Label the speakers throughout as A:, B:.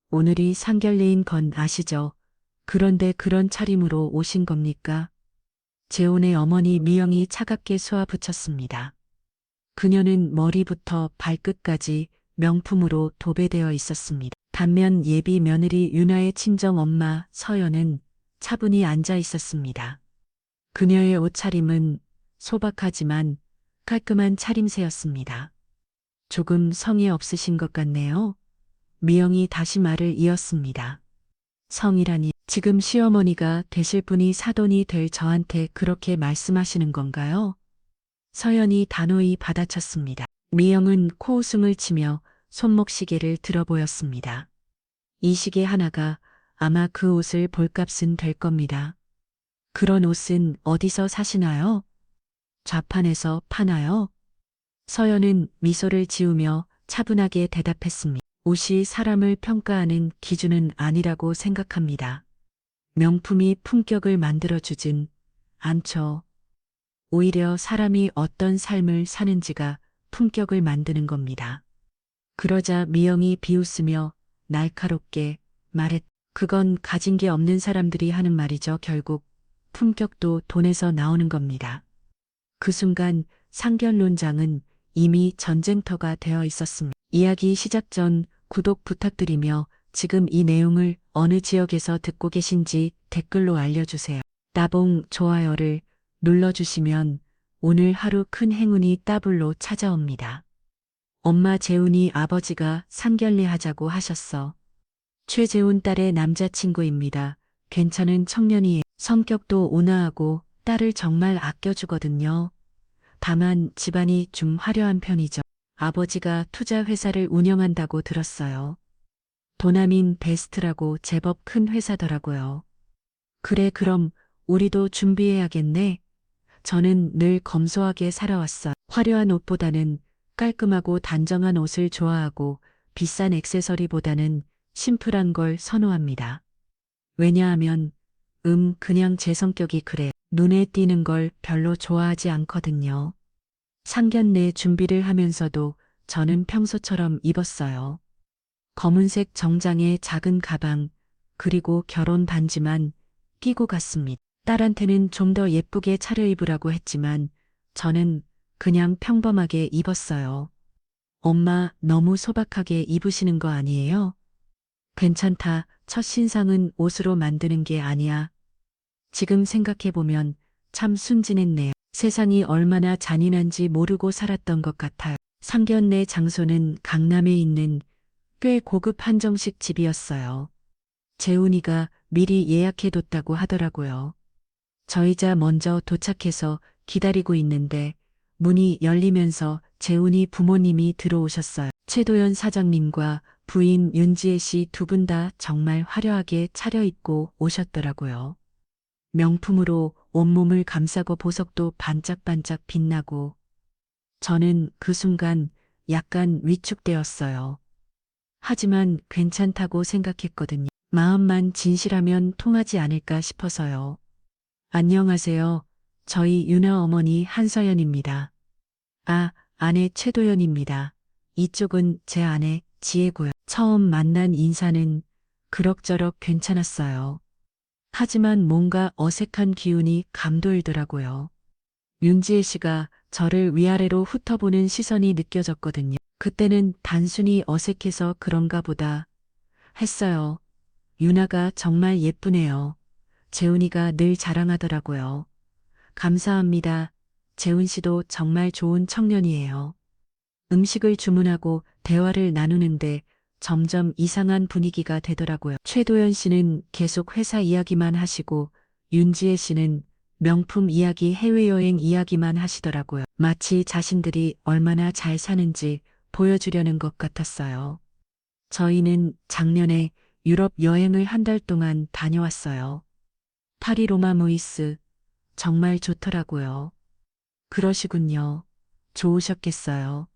A: 오늘이 상견례인 건 아시죠? 그런데 그런 차림으로 오신 겁니까? 재혼의 어머니 미영이 차갑게 쏘아붙였습니다. 그녀는 머리부터 발끝까지 명품으로 도배되어 있었습니다. 반면 예비 며느리 윤아의 친정 엄마 서연은 차분히 앉아 있었습니다. 그녀의 옷차림은 소박하지만 깔끔한 차림새였습니다. 조금 성의 없으신 것 같네요. 미영이 다시 말을 이었습니다. 성이라니 지금 시어머니가 되실 분이 사돈이 될 저한테 그렇게 말씀하시는 건가요? 서연이 단호히 받아쳤습니다. 미영은 코웃음을 치며 손목시계를 들어 보였습니다. 이 시계 하나가 아마 그 옷을 볼값은 될 겁니다. 그런 옷은 어디서 사시나요? 좌판에서 파나요? 서연은 미소를 지으며 차분하게 대답했습니다. 옷이 사람을 평가하는 기준은 아니라고 생각합니다. 명품이 품격을 만들어주진 않죠. 오히려 사람이 어떤 삶을 사는지가 품격을 만드는 겁니다. 그러자 미영이 비웃으며 날카롭게 말했. 그건 가진 게 없는 사람들이 하는 말이죠. 결국 품격도 돈에서 나오는 겁니다. 그 순간 상견론장은 이미 전쟁터가 되어 있었습니다. 이야기 시작 전 구독 부탁드리며 지금 이 내용을 어느 지역에서 듣고 계신지 댓글로 알려주세요. 따봉 좋아요를 눌러주시면 오늘 하루 큰 행운이 따블로 찾아옵니다. 엄마 재훈이 아버지가 상견례 하자고 하셨어. 최재훈 딸의 남자친구입니다. 괜찮은 청년이에요. 성격도 온화하고 딸을 정말 아껴주거든요. 다만 집안이 좀 화려한 편이죠. 아버지가 투자 회사를 운영한다고 들었어요. 도남인 베스트라고 제법 큰 회사더라고요. 그래 그럼 우리도 준비해야겠네. 저는 늘 검소하게 살아왔어요. 화려한 옷보다는 깔끔하고 단정한 옷을 좋아하고 비싼 액세서리보다는 심플한 걸 선호합니다. 왜냐하면 그냥 제 성격이 그래. 눈에 띄는 걸 별로 좋아하지 않거든요. 상견례 준비를 하면서도 저는 평소처럼 입었어요. 검은색 정장에 작은 가방, 그리고 결혼 반지만 끼고 갔습니다. 딸한테는 좀 더 예쁘게 차려입으라고 했지만 저는 그냥 평범하게 입었어요. 엄마 너무 소박하게 입으시는 거 아니에요? 괜찮다. 첫 신상은 옷으로 만드는 게 아니야. 지금 생각해보면 참 순진했네요. 세상이 얼마나 잔인한지 모르고 살았던 것 같아요. 상견례 장소는 강남에 있는 꽤 고급 한정식 집이었어요. 재훈이가 미리 예약해뒀다고 하더라고요. 저희자 먼저 도착해서 기다리고 있는데 문이 열리면서 재훈이 부모님이 들어오셨어요. 최도연 사장님과 부인 윤지혜 씨 두 분 다 정말 화려하게 차려입고 오셨더라고요. 명품으로 온몸을 감싸고 보석도 반짝반짝 빛나고 저는 그 순간 약간 위축되었어요. 하지만 괜찮다고 생각했거든요. 마음만 진실하면 통하지 않을까 싶어서요. 안녕하세요. 저희 윤아 어머니 한서연입니다. 아, 아내 최도연입니다. 이쪽은 제 아내 지혜고요. 처음 만난 인사는 그럭저럭 괜찮았어요. 하지만 뭔가 어색한 기운이 감돌더라고요. 윤지혜 씨가 저를 위아래로 훑어보는 시선이 느껴졌거든요. 그때는 단순히 어색해서 그런가 보다 했어요. 윤아가 정말 예쁘네요. 재훈이가 늘 자랑하더라고요. 감사합니다. 재훈 씨도 정말 좋은 청년이에요. 음식을 주문하고 대화를 나누는데 점점 이상한 분위기가 되더라고요. 최도연 씨는 계속 회사 이야기만 하시고 윤지혜 씨는 명품 이야기, 해외여행 이야기만 하시더라고요. 마치 자신들이 얼마나 잘 사는지 보여주려는 것 같았어요. 저희는 작년에 유럽 여행을 한 달 동안 다녀왔어요. 파리 로마 무이스 정말 좋더라고요. 그러시군요. 좋으셨겠어요.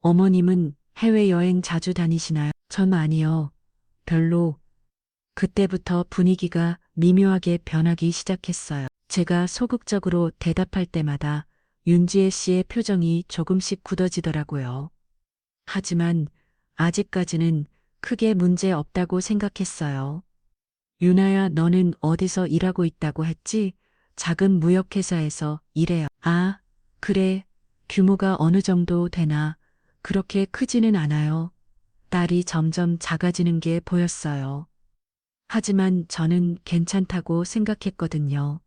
A: 어머님은 해외여행 자주 다니시나요? 전 아니요. 별로. 그때부터 분위기가 미묘하게 변하기 시작했어요. 제가 소극적으로 대답할 때마다 윤지혜 씨의 표정이 조금씩 굳어지더라고요. 하지만 아직까지는 크게 문제 없다고 생각했어요. 유나야, 너는 어디서 일하고 있다고 했지? 작은 무역회사에서 일해요. 아, 그래. 규모가 어느 정도 되나? 그렇게 크지는 않아요. 딸이 점점 작아지는 게 보였어요. 하지만 저는 괜찮다고 생각했거든요.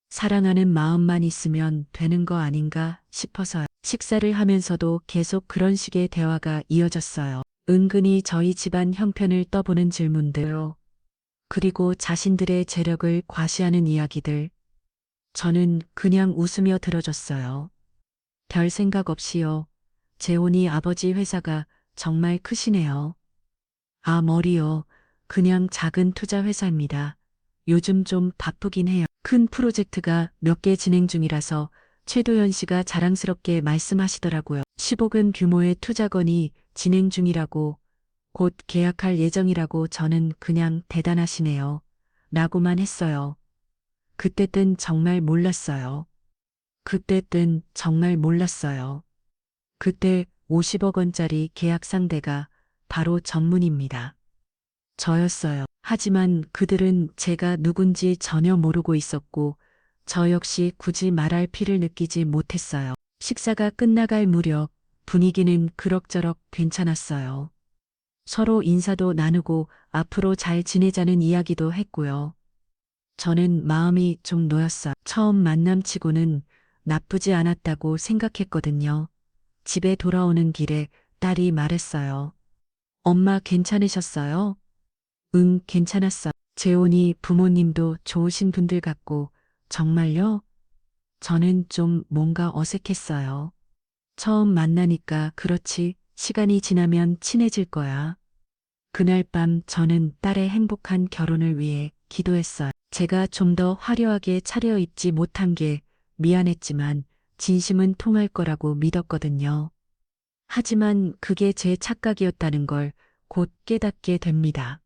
A: 사랑하는 마음만 있으면 되는 거 아닌가 싶어서요. 식사를 하면서도 계속 그런 식의 대화가 이어졌어요. 은근히 저희 집안 형편을 떠보는 질문들요. 그리고 자신들의 재력을 과시하는 이야기들. 저는 그냥 웃으며 들어줬어요. 별 생각 없이요. 재혼이 아버지 회사가 정말 크시네요. 아, 머리요. 그냥 작은 투자 회사입니다. 요즘 좀 바쁘긴 해요. 큰 프로젝트가 몇 개 진행 중이라서 최도연 씨가 자랑스럽게 말씀하시더라고요. 10억은 규모의 투자건이 진행 중이라고, 곧 계약할 예정이라고. 저는 그냥 대단하시네요. 라고만 했어요. 그때 정말 몰랐어요. 그때 정말 몰랐어요. 그때 50억 원짜리 계약 상대가 바로 전문입니다. 저였어요. 하지만 그들은 제가 누군지 전혀 모르고 있었고, 저 역시 굳이 말할 필요를 느끼지 못했어요. 식사가 끝나갈 무렵 분위기는 그럭저럭 괜찮았어요. 서로 인사도 나누고 앞으로 잘 지내자는 이야기도 했고요. 저는 마음이 좀 놓였어요. 처음 만남치고는 나쁘지 않았다고 생각했거든요. 집에 돌아오는 길에 딸이 말했어요. 엄마 괜찮으셨어요? 응, 괜찮았어. 재혼이 부모님도 좋으신 분들 같고. 정말요? 저는 좀 뭔가 어색했어요. 처음 만나니까. 그렇지. 시간이 지나면 친해질 거야. 그날 밤 저는 딸의 행복한 결혼을 위해 기도했어요. 제가 좀 더 화려하게 차려입지 못한 게 미안했지만 진심은 통할 거라고 믿었거든요. 하지만 그게 제 착각이었다는 걸 곧 깨닫게 됩니다.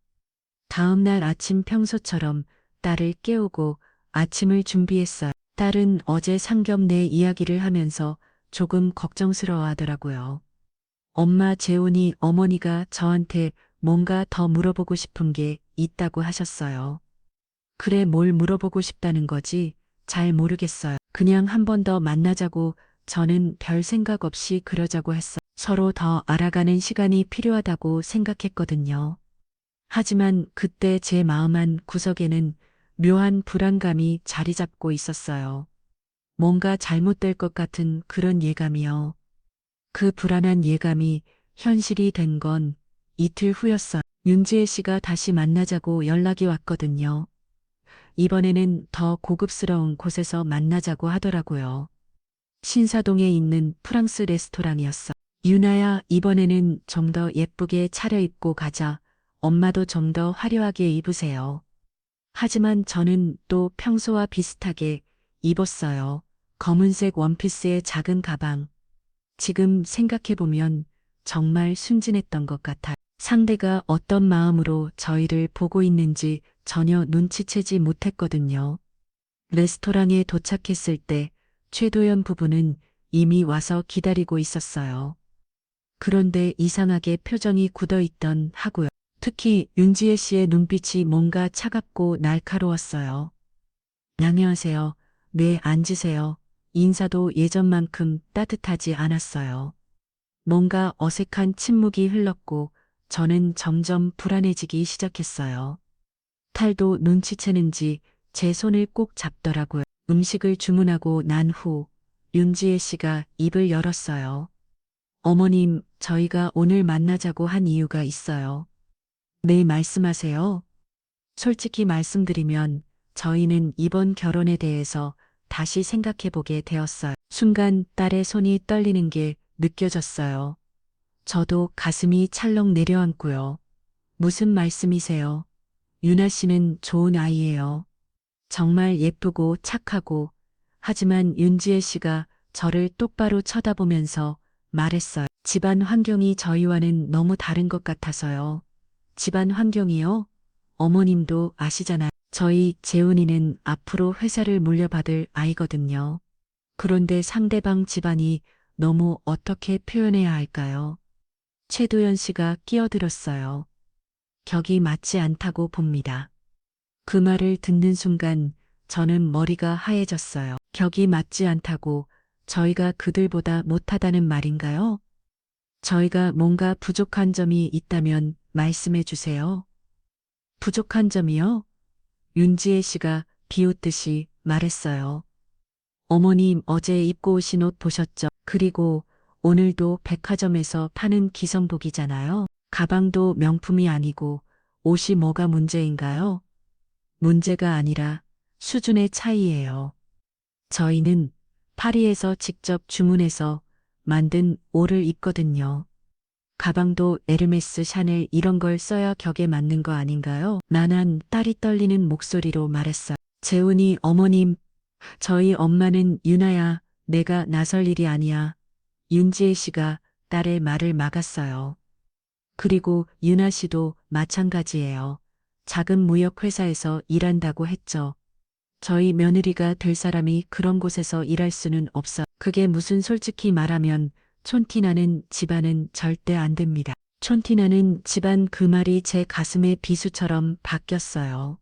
A: 다음 날 아침 평소처럼 딸을 깨우고 아침을 준비했어요. 딸은 어제 상견 내 이야기를 하면서 조금 걱정스러워 하더라고요. 엄마, 재훈이 어머니가 저한테 뭔가 더 물어보고 싶은 게 있다고 하셨어요. 그래, 뭘 물어보고 싶다는 거지? 잘 모르겠어요. 그냥 한 번 더 만나자고. 저는 별 생각 없이 그러자고 했어요. 서로 더 알아가는 시간이 필요하다고 생각했거든요. 하지만 그때 제 마음 한 구석에는 묘한 불안감이 자리 잡고 있었어요. 뭔가 잘못될 것 같은 그런 예감이요. 그 불안한 예감이 현실이 된 건 이틀 후였어요. 윤지혜 씨가 다시 만나자고 연락이 왔거든요. 이번에는 더 고급스러운 곳에서 만나자고 하더라고요. 신사동에 있는 프랑스 레스토랑이었어. 유나야, 이번에는 좀 더 예쁘게 차려입고 가자. 엄마도 좀 더 화려하게 입으세요. 하지만 저는 또 평소와 비슷하게 입었어요. 검은색 원피스에 작은 가방. 지금 생각해보면 정말 순진했던 것 같아요. 상대가 어떤 마음으로 저희를 보고 있는지 전혀 눈치채지 못했거든요. 레스토랑에 도착했을 때 최도연 부부는 이미 와서 기다리고 있었어요. 그런데 이상하게 표정이 굳어있던 하고요. 특히 윤지혜 씨의 눈빛이 뭔가 차갑고 날카로웠어요. 안녕하세요. 네, 앉으세요. 인사도 예전만큼 따뜻하지 않았어요. 뭔가 어색한 침묵이 흘렀고 저는 점점 불안해지기 시작했어요. 탈도 눈치채는지 제 손을 꼭 잡더라고요. 음식을 주문하고 난 후 윤지혜 씨가 입을 열었어요. 어머님, 저희가 오늘 만나자고 한 이유가 있어요. 네, 말씀하세요. 솔직히 말씀드리면 저희는 이번 결혼에 대해서 다시 생각해보게 되었어요. 순간 딸의 손이 떨리는 게 느껴졌어요. 저도 가슴이 찰렁 내려앉고요. 무슨 말씀이세요? 유나 씨는 좋은 아이예요. 정말 예쁘고 착하고. 하지만 윤지혜 씨가 저를 똑바로 쳐다보면서 말했어요. 집안 환경이 저희와는 너무 다른 것 같아서요. 집안 환경이요? 어머님도 아시잖아요. 저희 재훈이는 앞으로 회사를 물려받을 아이거든요. 그런데 상대방 집안이 너무 어떻게 표현해야 할까요? 최도연 씨가 끼어들었어요. 격이 맞지 않다고 봅니다. 그 말을 듣는 순간 저는 머리가 하얘졌어요. 격이 맞지 않다고 저희가 그들보다 못하다는 말인가요? 저희가 뭔가 부족한 점이 있다면 말씀해 주세요. 부족한 점이요? 윤지혜 씨가 비웃듯이 말했어요. 어머님 어제 입고 오신 옷 보셨죠? 그리고 오늘도 백화점에서 파는 기성복이잖아요. 가방도 명품이 아니고 옷이 뭐가 문제인가요? 문제가 아니라 수준의 차이예요. 저희는 파리에서 직접 주문해서 만든 옷을 입거든요. 가방도 에르메스, 샤넬 이런 걸 써야 격에 맞는 거 아닌가요? 나난 딸이 떨리는 목소리로 말했어요. 재훈이 어머님, 저희 엄마는 유나야, 내가 나설 일이 아니야. 윤지혜 씨가 딸의 말을 막았어요. 그리고 유나 씨도 마찬가지예요. 작은 무역회사에서 일한다고 했죠. 저희 며느리가 될 사람이 그런 곳에서 일할 수는 없어. 그게 무슨 솔직히 말하면 촌티나는 집안은 절대 안 됩니다. 촌티나는 집안 그 말이 제 가슴에 비수처럼 박혔어요.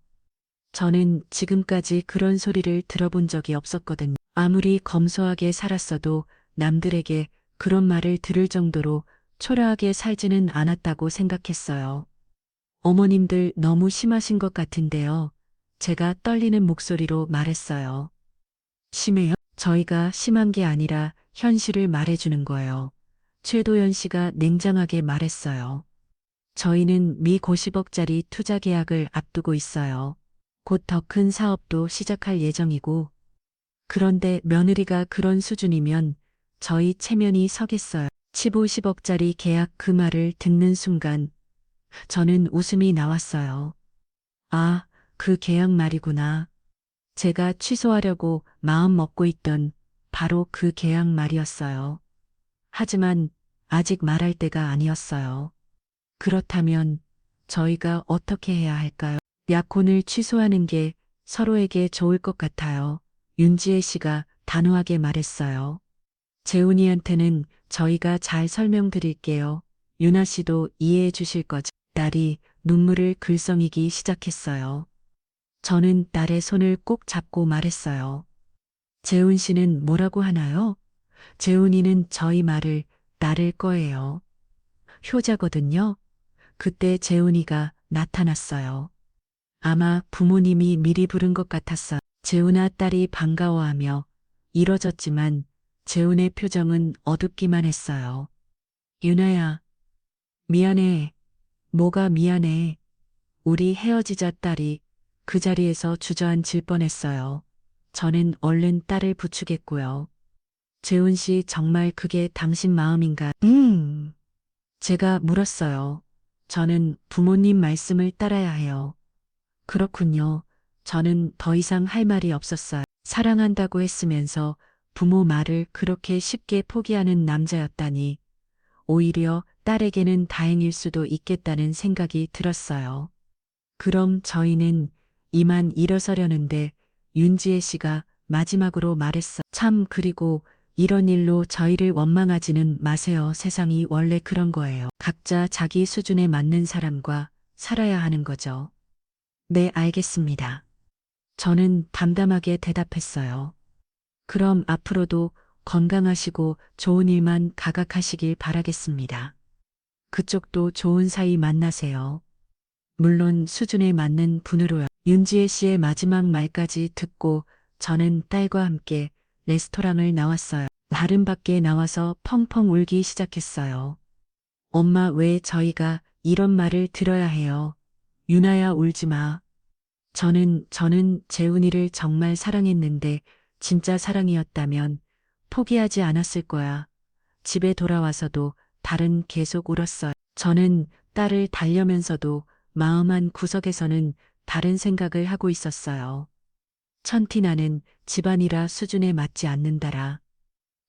A: 저는 지금까지 그런 소리를 들어본 적이 없었거든요. 아무리 검소하게 살았어도 남들에게 그런 말을 들을 정도로 초라하게 살지는 않았다고 생각했어요. 어머님들 너무 심하신 것 같은데요. 제가 떨리는 목소리로 말했어요. 심해요? 저희가 심한 게 아니라 현실을 말해주는 거예요. 최도연 씨가 냉정하게 말했어요. 저희는 미 50억짜리 투자 계약을 앞두고 있어요. 곧 더 큰 사업도 시작할 예정이고. 그런데 며느리가 그런 수준이면 저희 체면이 서겠어요. 50억짜리 계약 그 말을 듣는 순간 저는 웃음이 나왔어요. 아, 그 계약 말이구나. 제가 취소하려고 마음 먹고 있던 바로 그 계약 말이었어요. 하지만 아직 말할 때가 아니었어요. 그렇다면 저희가 어떻게 해야 할까요? 약혼을 취소하는 게 서로에게 좋을 것 같아요. 윤지혜 씨가 단호하게 말했어요. 재훈이한테는 저희가 잘 설명드릴게요. 유나 씨도 이해해 주실 거죠? 딸이 눈물을 글썽이기 시작했어요. 저는 딸의 손을 꼭 잡고 말했어요. 재훈 씨는 뭐라고 하나요? 재훈이는 저희 말을 따를 거예요. 효자거든요. 그때 재훈이가 나타났어요. 아마 부모님이 미리 부른 것 같았어. 재훈아 딸이 반가워하며 이뤄졌지만 재훈의 표정은 어둡기만 했어요. 유나야, 미안해. 뭐가 미안해. 우리 헤어지자 딸이 그 자리에서 주저앉을 뻔했어요. 저는 얼른 딸을 부축했고요. 재훈 씨 정말 그게 당신 마음인가? 제가 물었어요. 저는 부모님 말씀을 따라야 해요. 그렇군요. 저는 더 이상 할 말이 없었어요. 사랑한다고 했으면서 부모 말을 그렇게 쉽게 포기하는 남자였다니. 오히려 딸에게는 다행일 수도 있겠다는 생각이 들었어요. 그럼 저희는 이만 일어서려는데 윤지혜 씨가 마지막으로 말했어. 참 그리고 이런 일로 저희를 원망하지는 마세요. 세상이 원래 그런 거예요. 각자 자기 수준에 맞는 사람과 살아야 하는 거죠. 네, 알겠습니다. 저는 담담하게 대답했어요. 그럼 앞으로도 건강하시고 좋은 일만 가각하시길 바라겠습니다. 그쪽도 좋은 사이 만나세요. 물론 수준에 맞는 분으로요. 윤지혜 씨의 마지막 말까지 듣고 저는 딸과 함께 레스토랑을 나왔어요. 다른 밖에 나와서 펑펑 울기 시작했어요. 엄마 왜 저희가 이런 말을 들어야 해요? 유나야 울지 마. 저는 재훈이를 정말 사랑했는데 진짜 사랑이었다면 포기하지 않았을 거야. 집에 돌아와서도 딸은 계속 울었어요. 저는 딸을 달려면서도 마음 한 구석에서는 다른 생각을 하고 있었어요. 천티나는 집안이라 수준에 맞지 않는다라.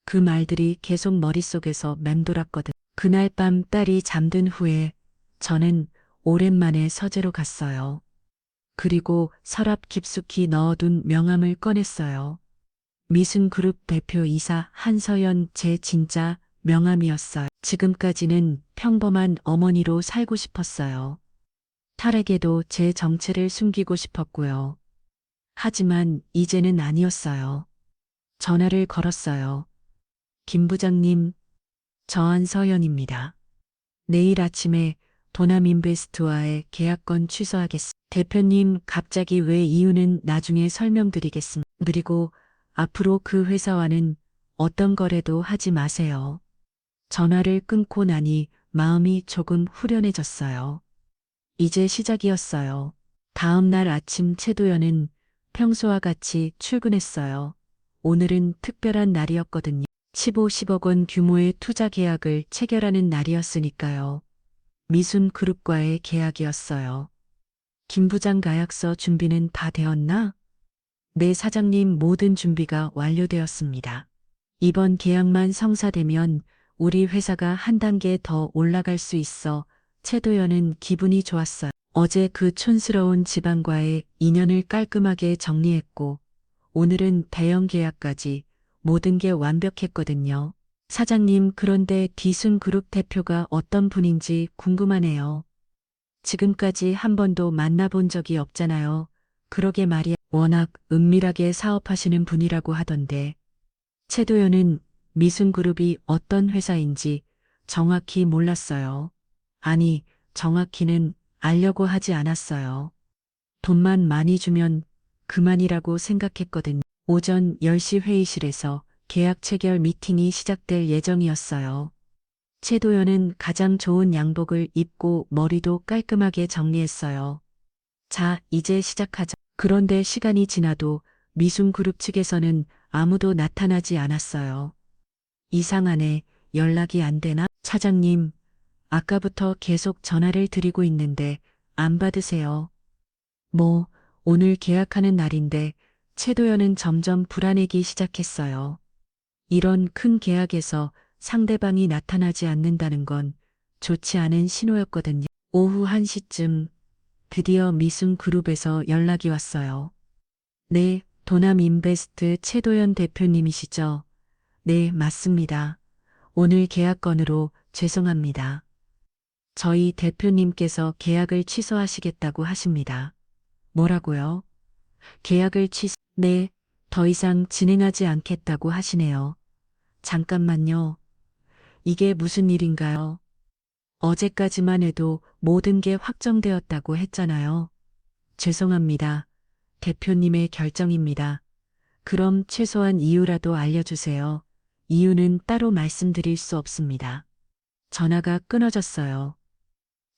A: 그 말들이 계속 머릿속에서 맴돌았거든. 그날 밤 딸이 잠든 후에 저는 오랜만에 서재로 갔어요. 그리고 서랍 깊숙이 넣어둔 명함을 꺼냈어요. 미순그룹 대표이사 한서연 제 진짜 명함이었어요. 지금까지는 평범한 어머니로 살고 싶었어요. 탈에게도 제 정체를 숨기고 싶었고요. 하지만 이제는 아니었어요. 전화를 걸었어요. 김 부장님, 저 안서연입니다. 내일 아침에 도남인베스트와의 계약건 취소하겠습니다. 대표님, 갑자기 왜 이유는 나중에 설명드리겠습니다. 그리고 앞으로 그 회사와는 어떤 거래도 하지 마세요. 전화를 끊고 나니 마음이 조금 후련해졌어요. 이제 시작이었어요. 다음 날 아침 최도연은 평소와 같이 출근했어요. 오늘은 특별한 날이었거든요. 15억 원 규모의 투자 계약을 체결하는 날이었으니까요. 미순 그룹과의 계약이었어요. 김 부장 가약서 준비는 다 되었나? 네, 사장님, 모든 준비가 완료되었습니다. 이번 계약만 성사되면 우리 회사가 한 단계 더 올라갈 수 있어 최도연은 기분이 좋았어요. 어제 그 촌스러운 집안과의 인연을 깔끔하게 정리했고 오늘은 대형 계약까지 모든 게 완벽했거든요. 사장님, 그런데 디순그룹 대표가 어떤 분인지 궁금하네요. 지금까지 한 번도 만나본 적이 없잖아요. 그러게 말이야. 워낙 은밀하게 사업하시는 분이라고 하던데. 최도연은 미순그룹이 어떤 회사인지 정확히 몰랐어요. 아니, 정확히는 알려고 하지 않았어요. 돈만 많이 주면 그만이라고 생각했거든요. 오전 10시 회의실에서 계약 체결 미팅이 시작될 예정이었어요. 최도연은 가장 좋은 양복을 입고 머리도 깔끔하게 정리했어요. 자, 이제 시작하자. 그런데 시간이 지나도 미순그룹 측에서는 아무도 나타나지 않았어요. 이상하네. 연락이 안 되나? 차장님, 아까부터 계속 전화를 드리고 있는데 안 받으세요. 뭐, 오늘 계약하는 날인데 최도연은 점점 불안해기 시작했어요. 이런 큰 계약에서 상대방이 나타나지 않는다는 건 좋지 않은 신호였거든요. 오후 1시쯤 드디어 미순그룹에서 연락이 왔어요. 네, 도남인베스트 최도연 대표님이시죠? 네, 맞습니다. 오늘 계약건으로 죄송합니다. 저희 대표님께서 계약을 취소하시겠다고 하십니다. 뭐라고요? 계약을 네, 더 이상 진행하지 않겠다고 하시네요. 잠깐만요. 이게 무슨 일인가요? 어제까지만 해도 모든 게 확정되었다고 했잖아요. 죄송합니다. 대표님의 결정입니다. 그럼 최소한 이유라도 알려주세요. 이유는 따로 말씀드릴 수 없습니다. 전화가 끊어졌어요.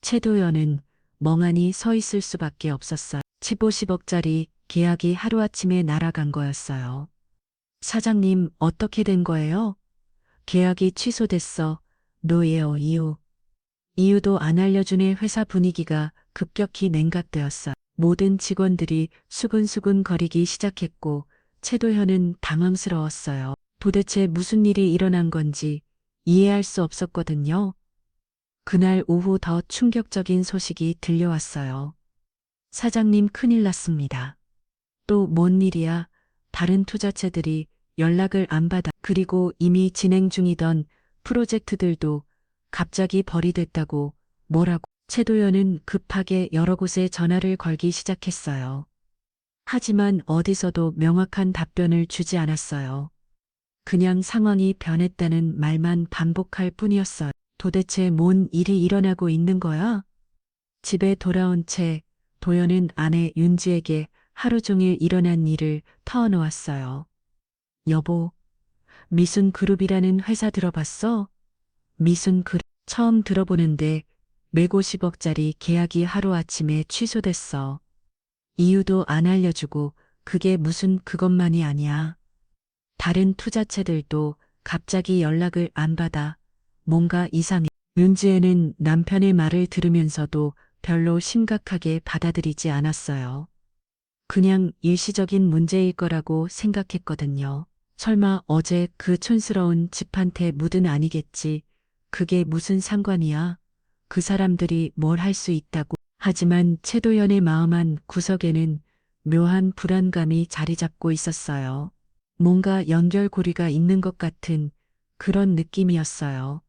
A: 최도연은 멍하니 서 있을 수밖에 없었어요. 10억짜리 계약이 하루아침에 날아간 거였어요. 사장님, 어떻게 된 거예요? 계약이 취소됐어. 노예요, 이유. 이유도 안 알려주네. 회사 분위기가 급격히 냉각되었어. 모든 직원들이 수근수근 거리기 시작했고 최도현은 당황스러웠어요. 도대체 무슨 일이 일어난 건지 이해할 수 없었거든요. 그날 오후 더 충격적인 소식이 들려왔어요. 사장님, 큰일 났습니다. 또 뭔 일이야? 다른 투자체들이 연락을 안 받아. 그리고 이미 진행 중이던 프로젝트들도 갑자기 벌이됐다고. 뭐라고? 최도연은 급하게 여러 곳에 전화를 걸기 시작했어요. 하지만 어디서도 명확한 답변을 주지 않았어요. 그냥 상황이 변했다는 말만 반복할 뿐이었어요. 도대체 뭔 일이 일어나고 있는 거야? 집에 돌아온 채 도연은 아내 윤지에게 하루 종일 일어난 일을 터놓았어요. 여보, 미순그룹이라는 회사 들어봤어? 미순그룹 처음 들어보는데 150억짜리 계약이 하루아침에 취소됐어. 이유도 안 알려주고 그게 무슨 그것만이 아니야. 다른 투자체들도 갑자기 연락을 안 받아. 뭔가 이상해. 윤지혜는 남편의 말을 들으면서도 별로 심각하게 받아들이지 않았어요. 그냥 일시적인 문제일 거라고 생각했거든요. 설마 어제 그 촌스러운 집한테 묻은 아니겠지. 그게 무슨 상관이야. 그 사람들이 뭘 할 수 있다고. 하지만 최도연의 마음 한 구석에는 묘한 불안감이 자리 잡고 있었어요. 뭔가 연결고리가 있는 것 같은 그런 느낌이었어요.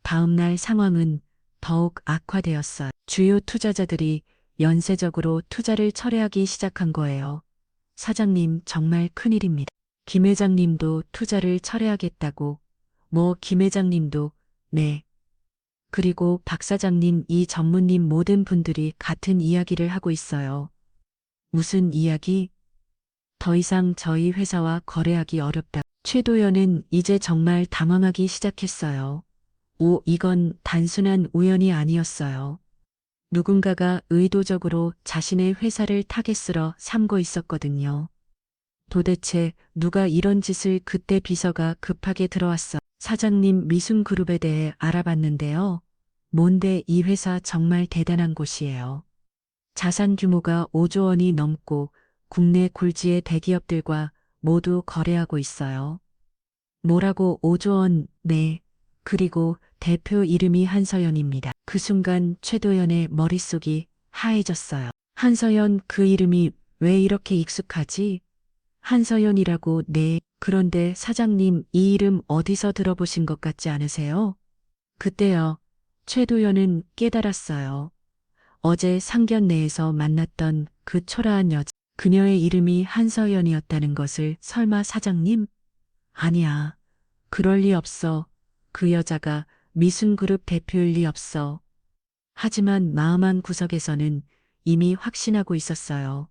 A: 다음 날 상황은 더욱 악화되었어요. 주요 투자자들이 연쇄적으로 투자를 철회하기 시작한 거예요. 사장님, 정말 큰일입니다. 김 회장님도 투자를 철회하겠다고. 김 회장님도, 네. 그리고 박 사장님, 이 전무님 모든 분들이 같은 이야기를 하고 있어요. 무슨 이야기? 더 이상 저희 회사와 거래하기 어렵다. 최도연은 이제 정말 당황하기 시작했어요. 이건 단순한 우연이 아니었어요. 누군가가 의도적으로 자신의 회사를 타겟으로 삼고 있었거든요. 도대체 누가 이런 짓을 그때 비서가 급하게 들어왔어. 사장님, 미순그룹에 대해 알아봤는데요. 뭔데 이 회사 정말 대단한 곳이에요. 자산 규모가 5조 원이 넘고 국내 굴지의 대기업들과 모두 거래하고 있어요. 뭐라고 5조 원, 네. 그리고 대표 이름이 한서연입니다. 그 순간 최도연의 머릿속이 하얘졌어요. 한서연, 그 이름이 왜 이렇게 익숙하지? 한서연이라고, 네. 그런데 사장님, 이 이름 어디서 들어보신 것 같지 않으세요? 그때요. 최도연은 깨달았어요. 어제 상견례에서 만났던 그 초라한 여자, 그녀의 이름이 한서연이었다는 것을. 설마 사장님? 아니야. 그럴 리 없어. 그 여자가 미순그룹 대표일 리 없어. 하지만 마음 한 구석에서는 이미 확신하고 있었어요.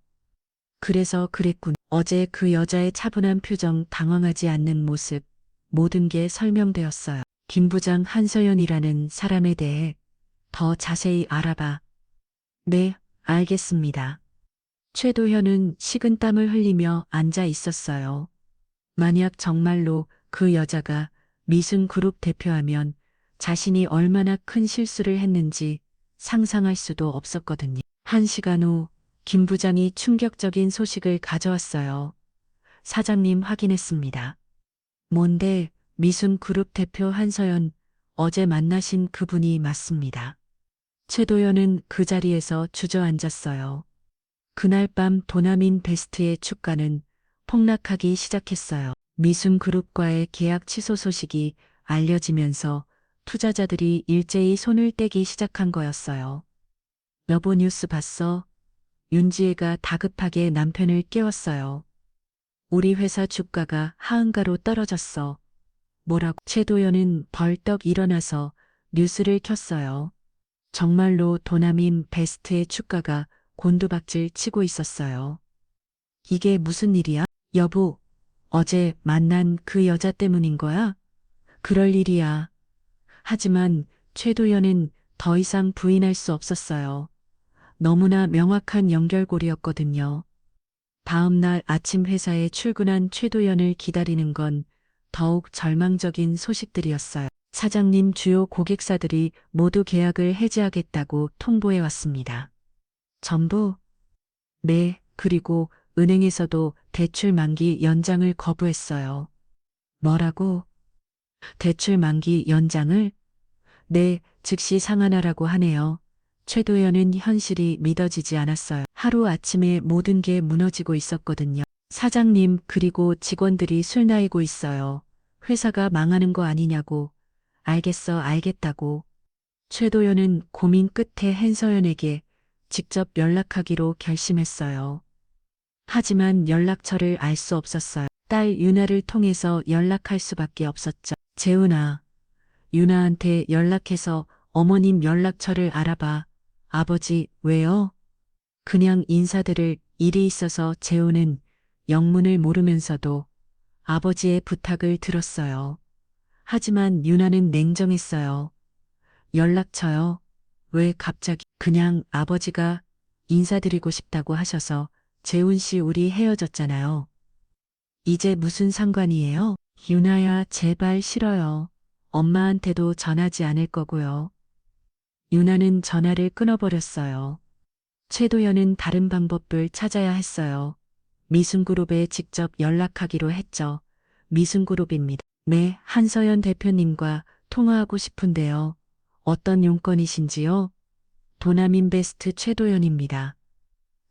A: 그래서 그랬군. 어제 그 여자의 차분한 표정, 당황하지 않는 모습, 모든 게 설명되었어요. 김 부장, 한서연이라는 사람에 대해 더 자세히 알아봐. 네, 알겠습니다. 최도현은 식은땀을 흘리며 앉아 있었어요. 만약 정말로 그 여자가 미순그룹 대표하면 자신이 얼마나 큰 실수를 했는지 상상할 수도 없었거든요. 1시간 후 김 부장이 충격적인 소식을 가져왔어요. 사장님, 확인했습니다. 뭔데? 미순그룹 대표 한서연, 어제 만나신 그분이 맞습니다. 최도연은 그 자리에서 주저앉았어요. 그날 밤 도나민 베스트의 주가는 폭락하기 시작했어요. 미순그룹과의 계약 취소 소식이 알려지면서 투자자들이 일제히 손을 떼기 시작한 거였어요. 여보, 뉴스 봤어? 윤지혜가 다급하게 남편을 깨웠어요. 우리 회사 주가가 하한가로 떨어졌어. 뭐라고? 최도연은 벌떡 일어나서 뉴스를 켰어요. 정말로 도나민 베스트의 주가가 곤두박질 치고 있었어요. 이게 무슨 일이야? 여보, 어제 만난 그 여자 때문인 거야? 그럴 일이야. 하지만 최도연은 더 이상 부인할 수 없었어요. 너무나 명확한 연결고리였거든요. 다음 날 아침 회사에 출근한 최도연을 기다리는 건 더욱 절망적인 소식들이었어요. 사장님, 주요 고객사들이 모두 계약을 해지하겠다고 통보해 왔습니다. 전부? 네, 그리고 은행에서도 대출 만기 연장을 거부했어요. 뭐라고? 대출 만기 연장을? 네, 즉시 상환하라고 하네요. 최도연은 현실이 믿어지지 않았어요. 하루아침에 모든 게 무너지고 있었거든요. 사장님, 그리고 직원들이 술 나이고 있어요. 회사가 망하는 거 아니냐고. 알겠어, 알겠다고. 최도연은 고민 끝에 한서연에게 직접 연락하기로 결심했어요. 하지만 연락처를 알 수 없었어요. 딸 유나를 통해서 연락할 수밖에 없었죠. 재훈아, 유나한테 연락해서 어머님 연락처를 알아봐. 아버지, 왜요? 그냥 인사드릴 일이 있어서. 재훈은 영문을 모르면서도 아버지의 부탁을 들었어요. 하지만 유나는 냉정했어요. 연락처요? 왜 갑자기? 그냥 아버지가 인사드리고 싶다고 하셔서. 재훈 씨, 우리 헤어졌잖아요. 이제 무슨 상관이에요? 유나야, 제발, 싫어요. 엄마한테도 전하지 않을 거고요. 유나는 전화를 끊어버렸어요. 최도연은 다른 방법을 찾아야 했어요. 미순그룹에 직접 연락하기로 했죠. 미순그룹입니다. 네, 한서연 대표님과 통화하고 싶은데요. 어떤 용건이신지요? 도남인베스트 최도연입니다.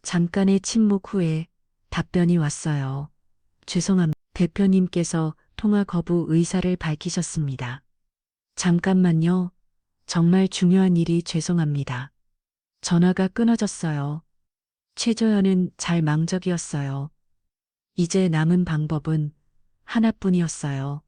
A: 잠깐의 침묵 후에 답변이 왔어요. 죄송합니다. 대표님께서 통화 거부 의사를 밝히셨습니다. 잠깐만요. 정말 중요한 일이. 죄송합니다. 전화가 끊어졌어요. 최조연은 잘망적이었어요. 이제 남은 방법은 하나뿐이었어요.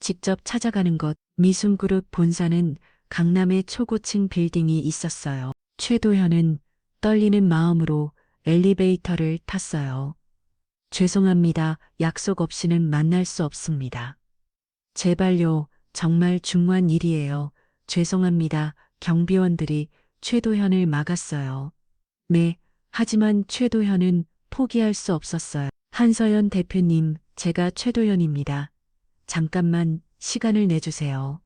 A: 직접 찾아가는 것. 미순그룹 본사는 강남에 초고층 빌딩이 있었어요. 최도현은 떨리는 마음으로 엘리베이터를 탔어요. 죄송합니다. 약속 없이는 만날 수 없습니다. 제발요. 정말 중요한 일이에요. 죄송합니다. 경비원들이 최도현을 막았어요. 네. 하지만 최도현은 포기할 수 없었어요. 한서연 대표님, 제가 최도현입니다. 잠깐만 시간을 내주세요.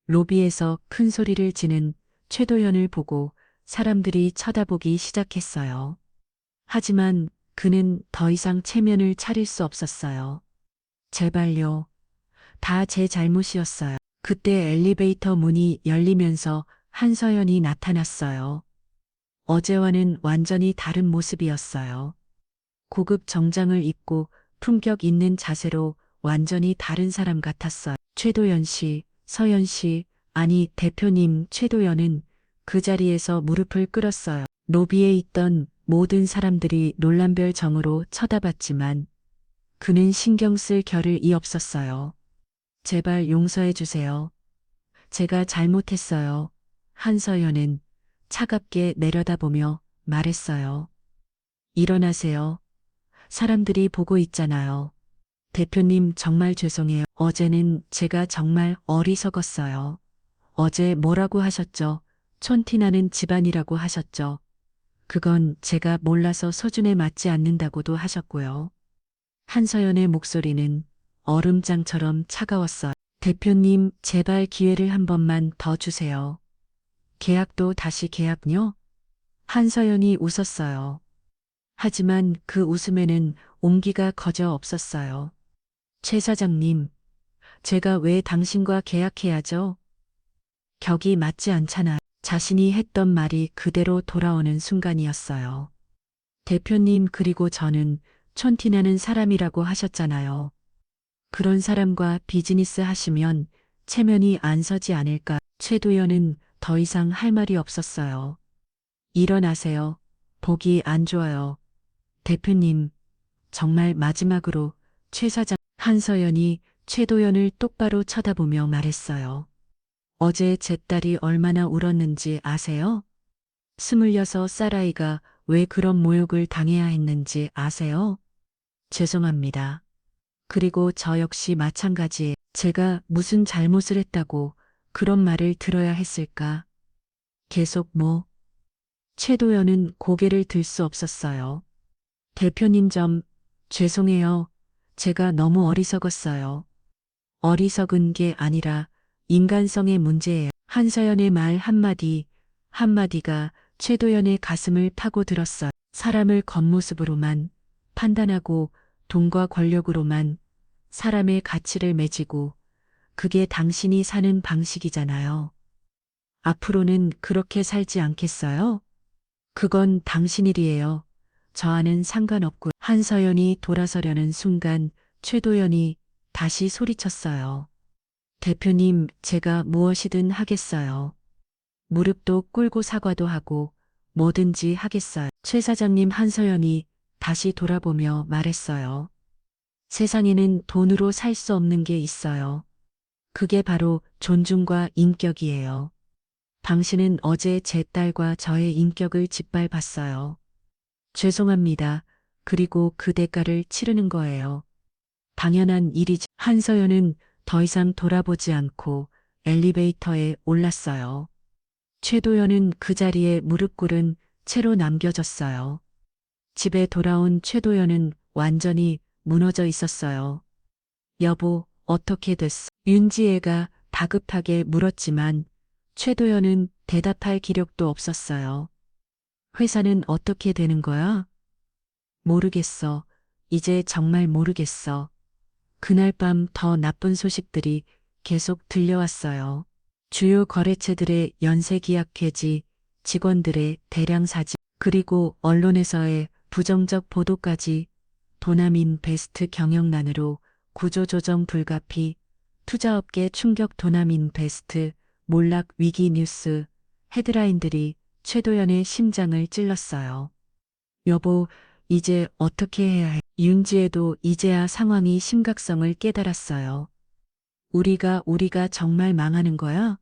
A: 로비에서 큰 소리를 지는 최도현을 보고 사람들이 쳐다보기 시작했어요. 하지만 그는 더 이상 체면을 차릴 수 없었어요. 제발요. 다 제 잘못이었어요. 그때 엘리베이터 문이 열리면서 한서연이 나타났어요. 어제와는 완전히 다른 모습이었어요. 고급 정장을 입고 품격 있는 자세로 완전히 다른 사람 같았어요. 최도연 씨, 서연 씨, 아니 대표님 최도연은 그 자리에서 무릎을 꿇었어요. 로비에 있던 모든 사람들이 놀란별 정으로 쳐다봤지만 그는 신경 쓸 겨를이 없었어요. 제발 용서해 주세요. 제가 잘못했어요. 한서연은 차갑게 내려다보며 말했어요. 일어나세요. 사람들이 보고 있잖아요. 대표님 정말 죄송해요. 어제는 제가 정말 어리석었어요. 어제 뭐라고 하셨죠? 촌티나는 집안이라고 하셨죠? 그건 제가 몰라서 서준에 맞지 않는다고도 하셨고요. 한서연의 목소리는 얼음장처럼 차가웠어요. 대표님, 제발 기회를 한 번만 더 주세요. 계약도 다시 계약요? 한서연이 웃었어요. 하지만 그 웃음에는 온기가 거저 없었어요. 최 사장님, 제가 왜 당신과 계약해야죠? 격이 맞지 않잖아. 자신이 했던 말이 그대로 돌아오는 순간이었어요. 대표님 그리고 저는 촌티나는 사람이라고 하셨잖아요. 그런 사람과 비즈니스 하시면 체면이 안 서지 않을까. 최도연은 더 이상 할 말이 없었어요. 일어나세요. 보기 안 좋아요. 대표님, 정말 마지막으로 최 사장 한서연이 최도연을 똑바로 쳐다보며 말했어요. 어제 제 딸이 얼마나 울었는지 아세요? 26살 아이가 왜 그런 모욕을 당해야 했는지 아세요? 죄송합니다. 그리고 저 역시 마찬가지에 제가 무슨 잘못을 했다고 그런 말을 들어야 했을까? 계속 뭐? 최도연은 고개를 들 수 없었어요. 대표님 죄송해요. 제가 너무 어리석었어요. 어리석은 게 아니라 인간성의 문제예요. 한서연의 말 한마디가 최도연의 가슴을 파고들었어요. 사람을 겉모습으로만 판단하고 돈과 권력으로만 사람의 가치를 매지고 그게 당신이 사는 방식이잖아요. 앞으로는 그렇게 살지 않겠어요? 그건 당신 일이에요. 저와는 상관없고 한서연이 돌아서려는 순간 최도연이 다시 소리쳤어요. 대표님, 제가 무엇이든 하겠어요. 무릎도 꿇고 사과도 하고 뭐든지 하겠어요. 최 사장님 한서연이 다시 돌아보며 말했어요. 세상에는 돈으로 살 수 없는 게 있어요. 그게 바로 존중과 인격이에요. 당신은 어제 제 딸과 저의 인격을 짓밟았어요. 죄송합니다. 그리고 그 대가를 치르는 거예요. 당연한 일이지. 한서연은 더 이상 돌아보지 않고 엘리베이터에 올랐어요. 최도연은 그 자리에 무릎 꿇은 채로 남겨졌어요. 집에 돌아온 최도연은 완전히 무너져 있었어요. 여보, 어떻게 됐어? 윤지혜가 다급하게 물었지만 최도연은 대답할 기력도 없었어요. 회사는 어떻게 되는 거야? 모르겠어. 이제 정말 모르겠어. 그날 밤 더 나쁜 소식들이 계속 들려왔어요. 주요 거래처들의 연쇄 계약 해지, 직원들의 대량 사직, 그리고 언론에서의 부정적 보도까지 도남인 베스트 경영난으로 구조조정 불가피, 투자업계 충격 도남인 베스트, 몰락 위기 뉴스, 헤드라인들이 최도연의 심장을 찔렀어요. 여보, 이제 어떻게 해야 해? 윤지혜도 이제야 상황이 심각성을 깨달았어요. 우리가 정말 망하는 거야?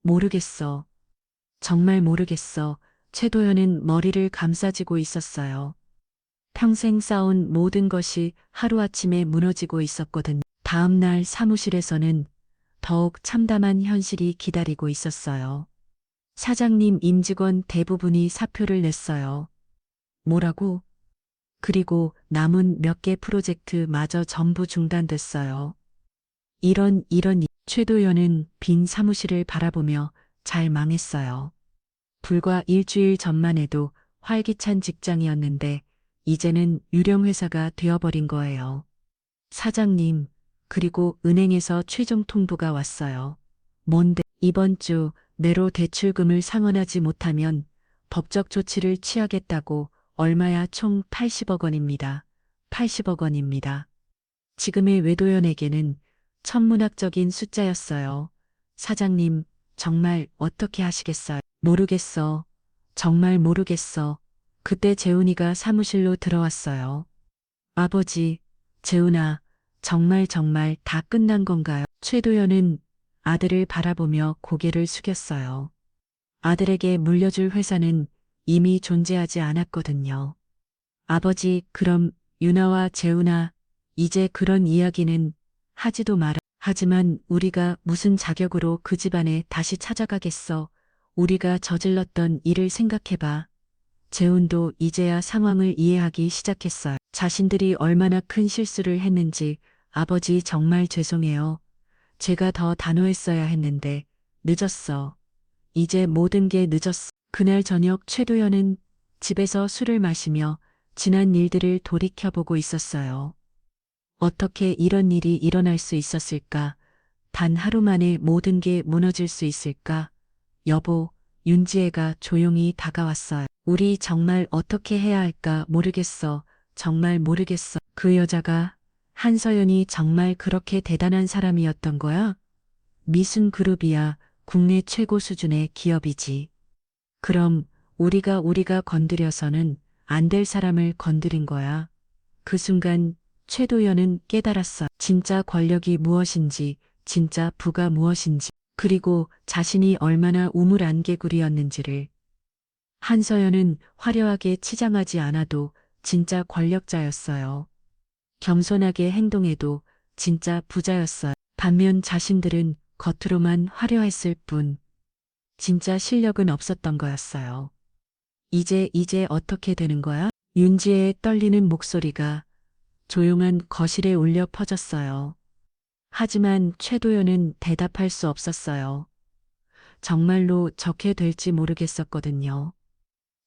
A: 모르겠어. 정말 모르겠어. 최도연은 머리를 감싸쥐고 있었어요. 평생 쌓은 모든 것이 하루아침에 무너지고 있었거든. 다음 날 사무실에서는 더욱 참담한 현실이 기다리고 있었어요. 사장님 임직원 대부분이 사표를 냈어요. 뭐라고? 그리고 남은 몇 개 프로젝트마저 전부 중단됐어요. 이런 최도연은 빈 사무실을 바라보며 잘 망했어요. 불과 일주일 전만 해도 활기찬 직장이었는데 이제는 유령 회사가 되어버린 거예요. 사장님, 그리고 은행에서 최종 통보가 왔어요. 뭔데? 이번 주 내로 대출금을 상환하지 못하면 법적 조치를 취하겠다고. 얼마야? 총 80억 원입니다. 80억 원입니다. 지금의 외도연에게는 천문학적인 숫자였어요. 사장님, 정말 어떻게 하시겠어요? 모르겠어. 정말 모르겠어. 그때 재훈이가 사무실로 들어왔어요. 아버지, 재훈아, 정말 다 끝난 건가요? 최도연은 아들을 바라보며 고개를 숙였어요. 아들에게 물려줄 회사는 이미 존재하지 않았거든요. 아버지, 그럼 유나와 재훈아, 이제 그런 이야기는 하지도 마라. 하지만 우리가 무슨 자격으로 그 집안에 다시 찾아가겠어. 우리가 저질렀던 일을 생각해봐. 재훈도 이제야 상황을 이해하기 시작했어요. 자신들이 얼마나 큰 실수를 했는지. 아버지, 정말 죄송해요. 제가 더 단호했어야 했는데 늦었어. 이제 모든 게 늦었어. 그날 저녁 최도연은 집에서 술을 마시며 지난 일들을 돌이켜보고 있었어요. 어떻게 이런 일이 일어날 수 있었을까? 단 하루 만에 모든 게 무너질 수 있을까? 여보, 윤지혜가 조용히 다가왔어요. 우리 정말 어떻게 해야 할까 모르겠어. 정말 모르겠어. 그 여자가 한서연이 정말 그렇게 대단한 사람이었던 거야? 미순 그룹이야. 국내 최고 수준의 기업이지. 그럼 우리가 건드려서는 안 될 사람을 건드린 거야. 그 순간 최도연은 깨달았어. 진짜 권력이 무엇인지, 진짜 부가 무엇인지, 그리고 자신이 얼마나 우물안개구리였는지를. 한서연은 화려하게 치장하지 않아도 진짜 권력자였어요. 겸손하게 행동해도 진짜 부자였어요. 반면 자신들은 겉으로만 화려했을 뿐, 진짜 실력은 없었던 거였어요. 이제 어떻게 되는 거야? 윤지의 떨리는 목소리가 조용한 거실에 울려 퍼졌어요. 하지만 최도연은 대답할 수 없었어요. 정말로 저렇게 될지 모르겠었거든요.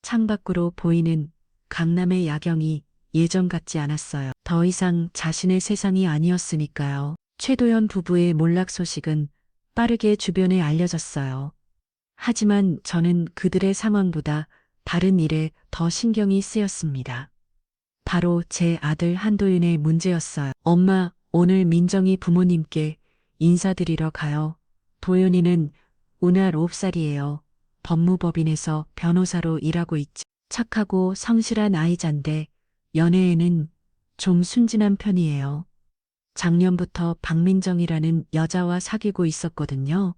A: 창밖으로 보이는 강남의 야경이 예전 같지 않았어요. 더 이상 자신의 세상이 아니었으니까요. 최도연 부부의 몰락 소식은 빠르게 주변에 알려졌어요. 하지만 저는 그들의 상황보다 다른 일에 더 신경이 쓰였습니다. 바로 제 아들 한도윤의 문제였어요. 엄마, 오늘 민정이 부모님께 인사드리러 가요. 도윤이는 오늘 9살이에요. 법무법인에서 변호사로 일하고 있지. 착하고 성실한 아이잔데 연애에는 좀 순진한 편이에요. 작년부터 박민정이라는 여자와 사귀고 있었거든요.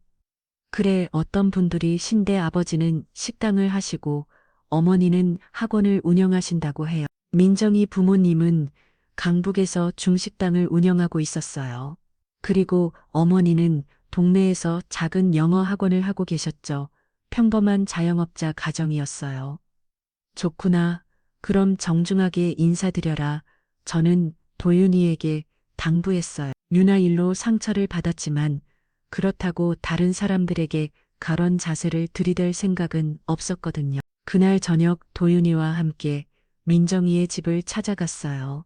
A: 그래, 어떤 분들이 신대 아버지는 식당을 하시고 어머니는 학원을 운영하신다고 해요. 민정이 부모님은 강북에서 중식당을 운영하고 있었어요. 그리고 어머니는 동네에서 작은 영어 학원을 하고 계셨죠. 평범한 자영업자 가정이었어요. 좋구나. 그럼 정중하게 인사드려라. 저는 도윤이에게 당부했어요. 유나 일로 상처를 받았지만 그렇다고 다른 사람들에게 그런 자세를 들이댈 생각은 없었거든요. 그날 저녁 도윤이와 함께 민정이의 집을 찾아갔어요.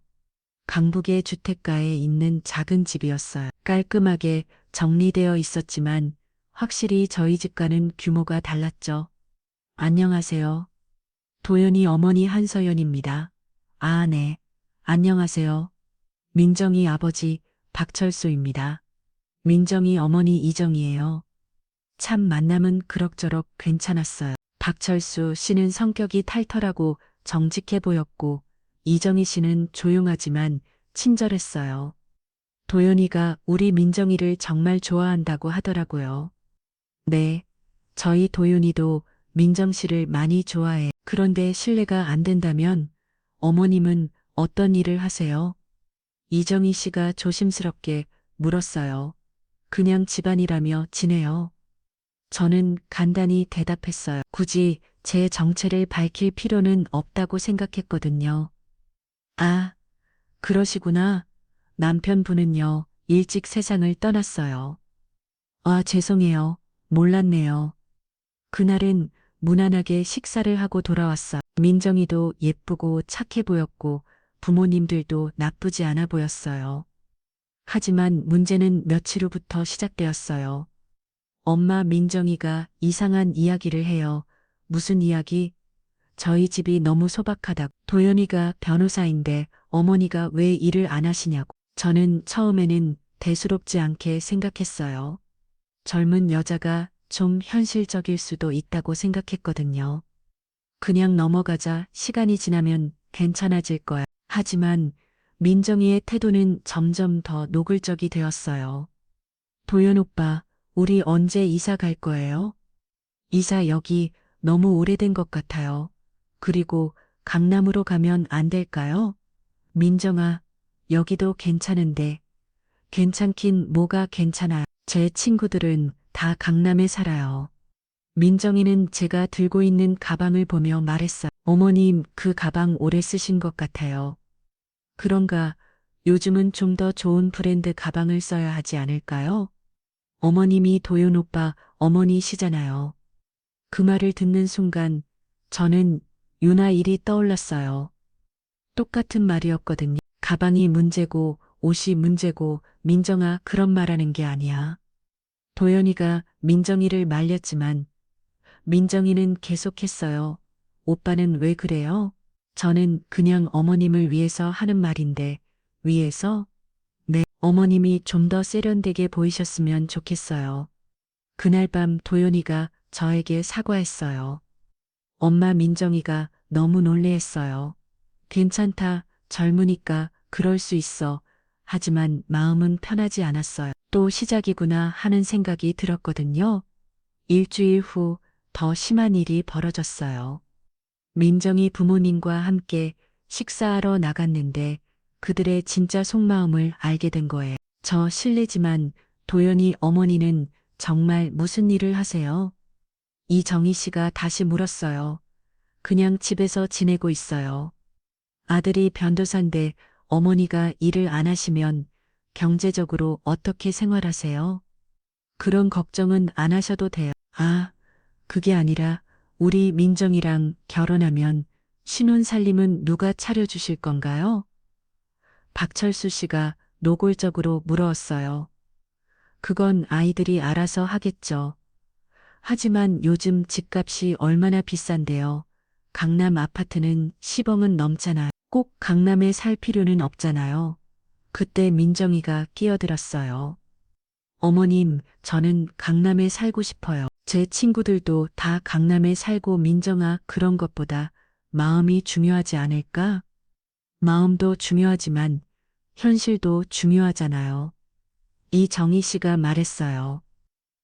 A: 강북의 주택가에 있는 작은 집이었어요. 깔끔하게 정리되어 있었지만 확실히 저희 집과는 규모가 달랐죠. 안녕하세요. 도연이 어머니 한서연입니다. 아, 네. 안녕하세요. 민정이 아버지 박철수입니다. 민정이 어머니 이정이에요. 참 만남은 그럭저럭 괜찮았어요. 박철수 씨는 성격이 탈털하고 정직해 보였고 이정희 씨는 조용하지만 친절했어요. 도연이가 우리 민정이를 정말 좋아한다고 하더라고요. 네, 저희 도윤이도 민정 씨를 많이 좋아해. 그런데 실례가 안 된다면 어머님은 어떤 일을 하세요? 이정희 씨가 조심스럽게 물었어요. 그냥 집안이라며 지내요. 저는 간단히 대답했어요. 굳이 제 정체를 밝힐 필요는 없다고 생각했거든요. 아, 그러시구나. 남편분은요, 일찍 세상을 떠났어요. 아, 죄송해요. 몰랐네요. 그날은 무난하게 식사를 하고 돌아왔어. 민정이도 예쁘고 착해 보였고 부모님들도 나쁘지 않아 보였어요. 하지만 문제는 며칠 후부터 시작되었어요. 엄마 민정이가 이상한 이야기를 해요. 무슨 이야기? 저희 집이 너무 소박하다고. 도연이가 변호사인데 어머니가 왜 일을 안 하시냐고. 저는 처음에는 대수롭지 않게 생각했어요. 젊은 여자가 좀 현실적일 수도 있다고 생각했거든요. 그냥 넘어가자, 시간이 지나면 괜찮아질 거야. 하지만 민정이의 태도는 점점 더 노골적이 되었어요. 도연 오빠, 우리 언제 이사 갈 거예요? 이사 여기 너무 오래된 것 같아요. 그리고 강남으로 가면 안 될까요? 민정아, 여기도 괜찮은데. 괜찮긴 뭐가 괜찮아. 제 친구들은 다 강남에 살아요. 민정이는 제가 들고 있는 가방을 보며 말했어요. 어머님, 그 가방 오래 쓰신 것 같아요. 그런가, 요즘은 좀 더 좋은 브랜드 가방을 써야 하지 않을까요? 어머님이 도연 오빠 어머니시잖아요. 그 말을 듣는 순간 저는 유나 일이 떠올랐어요. 똑같은 말이었거든요. 가방이 문제고 옷이 문제고 민정아 그런 말하는 게 아니야. 도연이가 민정이를 말렸지만 민정이는 계속했어요. 오빠는 왜 그래요? 저는 그냥 어머님을 위해서 하는 말인데 위해서? 네, 어머님이 좀 더 세련되게 보이셨으면 좋겠어요. 그날 밤 도연이가 저에게 사과했어요. 엄마 민정이가 너무 놀래했어요. 괜찮다, 젊으니까 그럴 수 있어. 하지만 마음은 편하지 않았어요. 또 시작이구나 하는 생각이 들었거든요. 일주일 후 더 심한 일이 벌어졌어요. 민정이 부모님과 함께 식사하러 나갔는데 그들의 진짜 속마음을 알게 된 거예요. 저 실례지만 도연이 어머니는 정말 무슨 일을 하세요? 이정희 씨가 다시 물었어요. 그냥 집에서 지내고 있어요. 아들이 변도사인데 어머니가 일을 안 하시면 경제적으로 어떻게 생활하세요? 그런 걱정은 안 하셔도 돼요. 아, 그게 아니라 우리 민정이랑 결혼하면 신혼 살림은 누가 차려주실 건가요? 박철수 씨가 노골적으로 물었어요. 그건 아이들이 알아서 하겠죠. 하지만 요즘 집값이 얼마나 비싼데요. 강남 아파트는 10억은 넘잖아요. 꼭 강남에 살 필요는 없잖아요. 그때 민정이가 끼어들었어요. 어머님, 저는 강남에 살고 싶어요. 제 친구들도 다 강남에 살고 민정아 그런 것보다 마음이 중요하지 않을까? 마음도 중요하지만 현실도 중요하잖아요. 이정희 씨가 말했어요.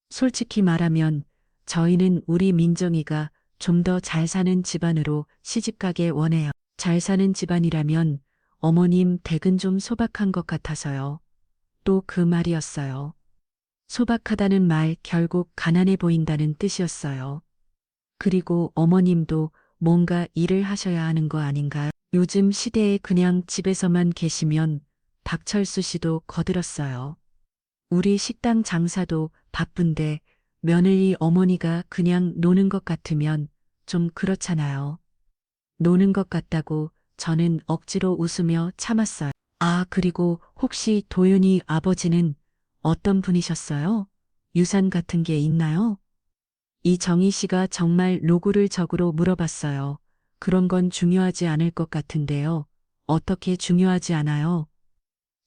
A: 솔직히 말하면 저희는 우리 민정이가 좀 더 잘 사는 집안으로 시집가게 원해요. 잘 사는 집안이라면 어머님 댁은 좀 소박한 것 같아서요. 또 그 말이었어요. 소박하다는 말 결국 가난해 보인다는 뜻이었어요. 그리고 어머님도 뭔가 일을 하셔야 하는 거 아닌가요? 요즘 시대에 그냥 집에서만 계시면 박철수 씨도 거들었어요. 우리 식당 장사도 바쁜데 며느리 어머니가 그냥 노는 것 같으면 좀 그렇잖아요. 노는 것 같다고 저는 억지로 웃으며 참았어요. 아, 그리고 혹시 도윤이 아버지는 어떤 분이셨어요? 유산 같은 게 있나요? 이정희 씨가 정말 로고를 적으로 물어봤어요. 그런 건 중요하지 않을 것 같은데요. 어떻게 중요하지 않아요?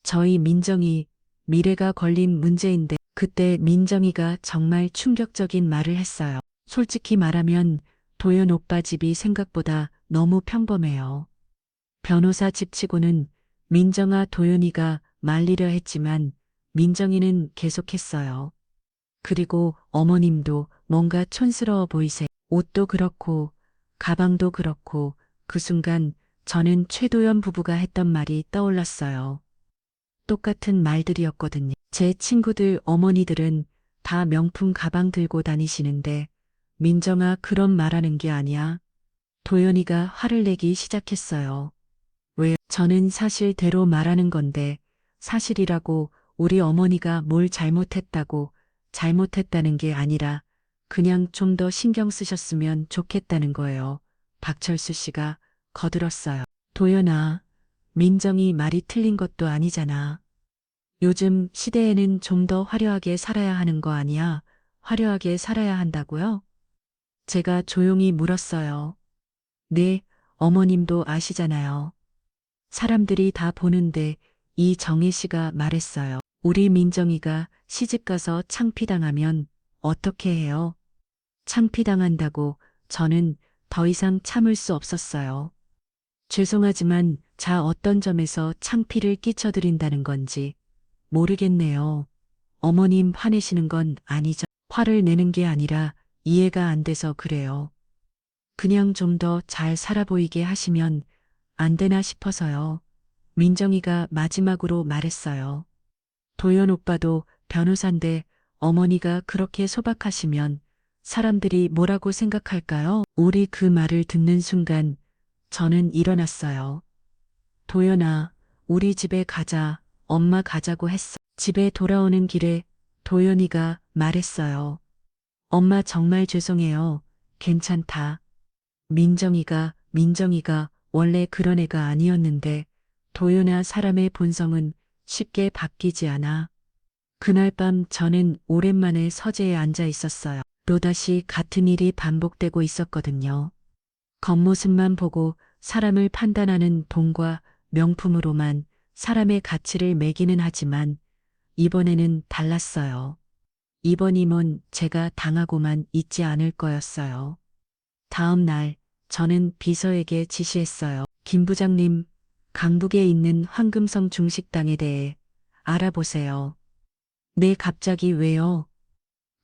A: 저희 민정이 미래가 걸린 문제인데 그때 민정이가 정말 충격적인 말을 했어요. 솔직히 말하면 도연 오빠 집이 생각보다 너무 평범해요. 변호사 집치고는 민정아 도연이가 말리려 했지만 민정이는 계속했어요. 그리고 어머님도 뭔가 촌스러워 보이세요. 옷도 그렇고 가방도 그렇고 그 순간 저는 최도연 부부가 했던 말이 떠올랐어요. 똑같은 말들이었거든요. 제 친구들 어머니들은 다 명품 가방 들고 다니시는데 민정아 그런 말하는 게 아니야. 도연이가 화를 내기 시작했어요. 왜? 저는 사실대로 말하는 건데 사실이라고 우리 어머니가 뭘 잘못했다고 잘못했다는 게 아니라 그냥 좀 더 신경 쓰셨으면 좋겠다는 거예요. 박철수 씨가 거들었어요. 도연아, 민정이 말이 틀린 것도 아니잖아. 요즘 시대에는 좀 더 화려하게 살아야 하는 거 아니야? 화려하게 살아야 한다고요? 제가 조용히 물었어요. 네, 어머님도 아시잖아요. 사람들이 다 보는데 이정희 씨가 말했어요. 우리 민정이가 시집가서 창피당하면 어떻게 해요? 창피당한다고 저는 더 이상 참을 수 없었어요. 죄송하지만 자 어떤 점에서 창피를 끼쳐드린다는 건지 모르겠네요. 어머님 화내시는 건 아니죠. 화를 내는 게 아니라 이해가 안 돼서 그래요. 그냥 좀 더 잘 살아 보이게 하시면 안 되나 싶어서요. 민정이가 마지막으로 말했어요. 도연 오빠도 변호사인데 어머니가 그렇게 소박하시면 사람들이 뭐라고 생각할까요? 우리 그 말을 듣는 순간 저는 일어났어요. 도연아, 우리 집에 가자. 엄마 가자고 했어. 집에 돌아오는 길에 도연이가 말했어요. 엄마 정말 죄송해요. 괜찮다. 민정이가 원래 그런 애가 아니었는데 도연아 사람의 본성은 쉽게 바뀌지 않아. 그날 밤 저는 오랜만에 서재에 앉아 있었어요. 또다시 같은 일이 반복되고 있었거든요. 겉모습만 보고 사람을 판단하는 돈과 명품으로만 사람의 가치를 매기는 하지만 이번에는 달랐어요. 이번 임원 제가 당하고만 있지 않을 거였어요. 다음 날 저는 비서에게 지시했어요. 김 부장님, 강북에 있는 황금성 중식당에 대해 알아보세요. 네, 갑자기 왜요?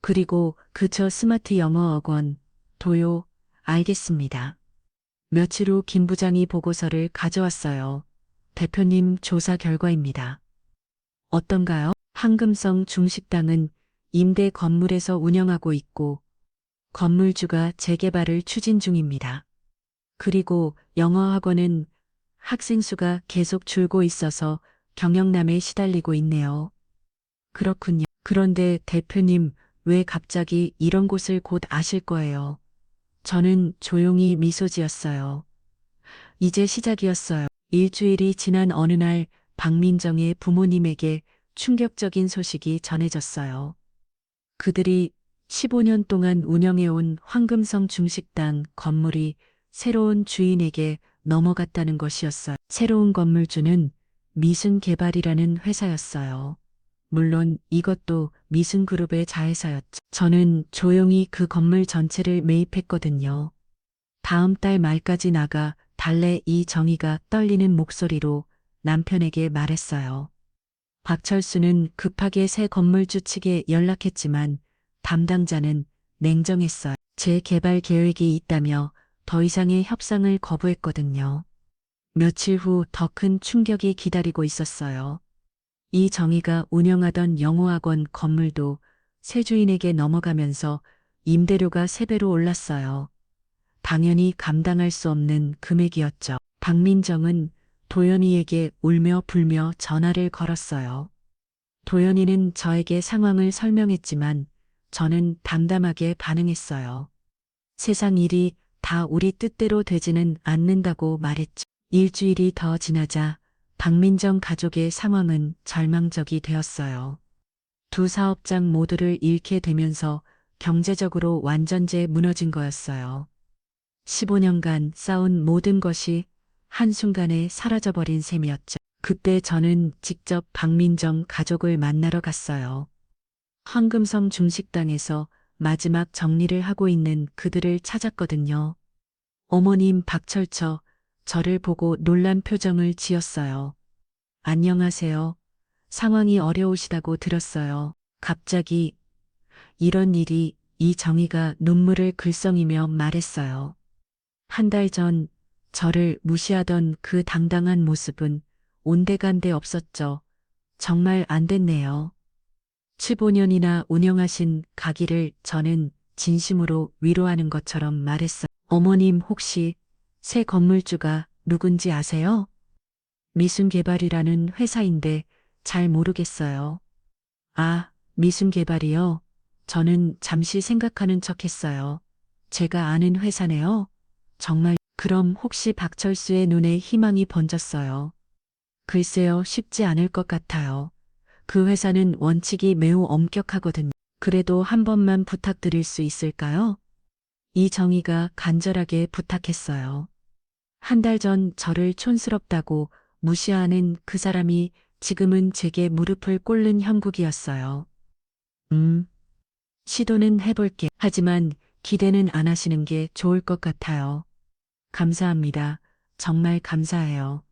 A: 그리고 그저 스마트 영어 학원, 도요, 알겠습니다. 며칠 후 김 부장이 보고서를 가져왔어요. 대표님 조사 결과입니다. 어떤가요? 황금성 중식당은 임대 건물에서 운영하고 있고 건물주가 재개발을 추진 중입니다. 그리고 영어학원은 학생 수가 계속 줄고 있어서 경영난에 시달리고 있네요. 그렇군요. 그런데 대표님, 왜 갑자기 이런 곳을 곧 아실 거예요? 저는 조용히 미소 지었어요. 이제 시작이었어요. 일주일이 지난 어느 날 박민정의 부모님에게 충격적인 소식이 전해졌어요. 그들이 15년 동안 운영해온 황금성 중식당 건물이 새로운 주인에게 넘어갔다는 것이었어요. 새로운 건물주는 미승개발이라는 회사였어요. 물론 이것도 미승그룹의 자회사였죠. 저는 조용히 그 건물 전체를 매입했거든요. 다음 달 말까지 나가 달래 이정희가 떨리는 목소리로 남편에게 말했어요. 박철수는 급하게 새 건물주 측에 연락했지만 담당자는 냉정했어요. 재개발 계획이 있다며 더 이상의 협상을 거부했거든요. 며칠 후 더 큰 충격이 기다리고 있었어요. 이정희가 운영하던 영어학원 건물도 새 주인에게 넘어가면서 임대료가 3배로 올랐어요. 당연히 감당할 수 없는 금액이었죠. 박민정은 도연이에게 울며 불며 전화를 걸었어요. 도연이는 저에게 상황을 설명했지만 저는 담담하게 반응했어요. 세상 일이 다 우리 뜻대로 되지는 않는다고 말했죠. 일주일이 더 지나자 박민정 가족의 상황은 절망적이 되었어요. 두 사업장 모두를 잃게 되면서 경제적으로 완전제 무너진 거였어요. 15년간 쌓은 모든 것이 한순간에 사라져버린 셈이었죠. 그때 저는 직접 박민정 가족을 만나러 갔어요. 황금성 중식당에서 마지막 정리를 하고 있는 그들을 찾았거든요. 어머님 박철처 저를 보고 놀란 표정을 지었어요. 안녕하세요. 상황이 어려우시다고 들었어요. 갑자기 이런 일이 이정희가 눈물을 글썽이며 말했어요. 한 달 전 저를 무시하던 그 당당한 모습은 온데간데 없었죠. 정말 안 됐네요. 15년이나 운영하신 가게를 저는 진심으로 위로하는 것처럼 말했어요. 어머님 혹시 새 건물주가 누군지 아세요? 미순개발이라는 회사인데 잘 모르겠어요. 아, 미순개발이요? 저는 잠시 생각하는 척 했어요. 제가 아는 회사네요. 정말 그럼 혹시 박철수의 눈에 희망이 번졌어요. 글쎄요, 쉽지 않을 것 같아요. 그 회사는 원칙이 매우 엄격하거든요. 그래도 한 번만 부탁드릴 수 있을까요? 이정희가 간절하게 부탁했어요. 한 달 전 저를 촌스럽다고 무시하는 그 사람이 지금은 제게 무릎을 꿇는 형국이었어요. 시도는 해볼게. 하지만 기대는 안 하시는 게 좋을 것 같아요. 감사합니다. 정말 감사해요.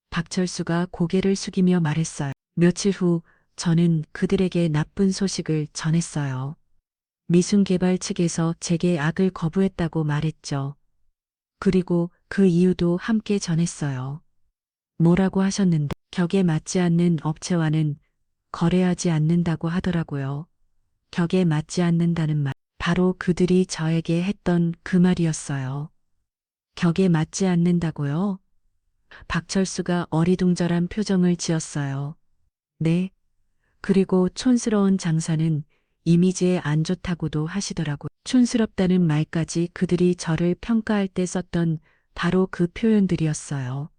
A: 박철수가 고개를 숙이며 말했어요. 며칠 후 저는 그들에게 나쁜 소식을 전했어요. 미순개발 측에서 제게 악을 거부했다고 말했죠. 그리고 그 이유도 함께 전했어요. 뭐라고 하셨는데 격에 맞지 않는 업체와는 거래하지 않는다고 하더라고요. 격에 맞지 않는다는 말. 바로 그들이 저에게 했던 그 말이었어요. 격에 맞지 않는다고요? 박철수가 어리둥절한 표정을 지었어요. 네. 그리고 촌스러운 장사는 이미지에 안 좋다고도 하시더라고요. 촌스럽다는 말까지 그들이 저를 평가할 때 썼던 바로 그 표현들이었어요.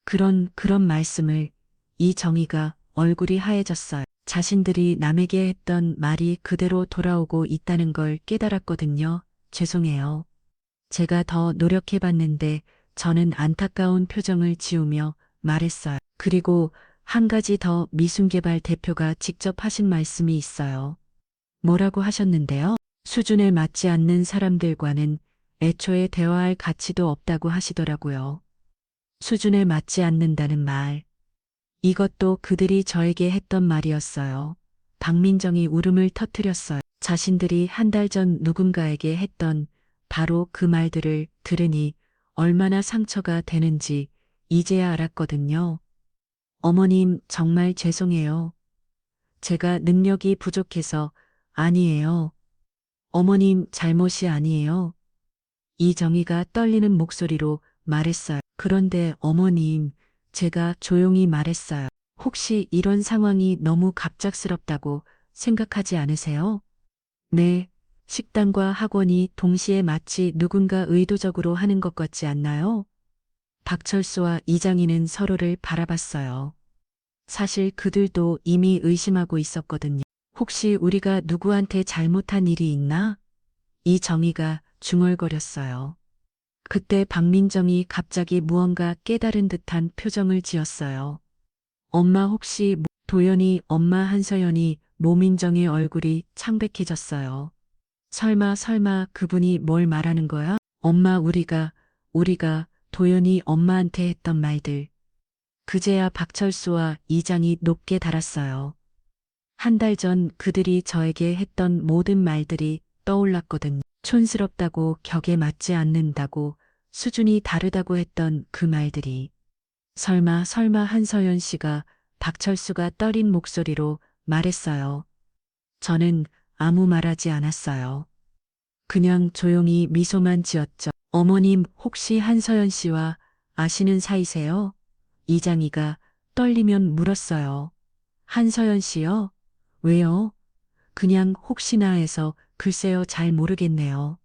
A: 그런 말씀을 이정희가 얼굴이 하얘졌어요. 자신들이 남에게 했던 말이 그대로 돌아오고 있다는 걸 깨달았거든요. 죄송해요. 제가 더 노력해봤는데 저는 안타까운 표정을 지으며 말했어요. 그리고 한 가지 더 미순개발 대표가 직접 하신 말씀이 있어요. 뭐라고 하셨는데요? 수준에 맞지 않는 사람들과는 애초에 대화할 가치도 없다고 하시더라고요. 수준에 맞지 않는다는 말. 이것도 그들이 저에게 했던 말이었어요. 박민정이 울음을 터뜨렸어요. 자신들이 한 달 전 누군가에게 했던 바로 그 말들을 들으니 얼마나 상처가 되는지 이제야 알았거든요. 어머님, 정말 죄송해요. 제가 능력이 부족해서 아니에요. 어머님 잘못이 아니에요. 이정희가 떨리는 목소리로 말했어요. 그런데 어머님, 제가 조용히 말했어요. 혹시 이런 상황이 너무 갑작스럽다고 생각하지 않으세요? 네, 식당과 학원이 동시에 마치 누군가 의도적으로 하는 것 같지 않나요? 박철수와 이장희는 서로를 바라봤어요. 사실 그들도 이미 의심하고 있었거든요. 혹시 우리가 누구한테 잘못한 일이 있나? 이정희가 중얼거렸어요. 그때 박민정이 갑자기 무언가 깨달은 듯한 표정을 지었어요. 엄마 혹시 도연이 엄마 한서연이 노민정의 얼굴이 창백해졌어요. 설마 그분이 뭘 말하는 거야? 엄마 우리가 도연이 엄마한테 했던 말들. 그제야 박철수와 이장이 높게 달았어요. 한 달 전 그들이 저에게 했던 모든 말들이 떠올랐거든요. 촌스럽다고 격에 맞지 않는다고 수준이 다르다고 했던 그 말들이. 설마 한서연 씨가 박철수가 떨린 목소리로 말했어요. 저는 아무 말하지 않았어요. 그냥 조용히 미소만 지었죠. 어머님 혹시 한서연 씨와 아시는 사이세요? 이장희가 떨리면 물었어요. 한서연 씨요? 왜요? 그냥 혹시나 해서 글쎄요 잘 모르겠네요.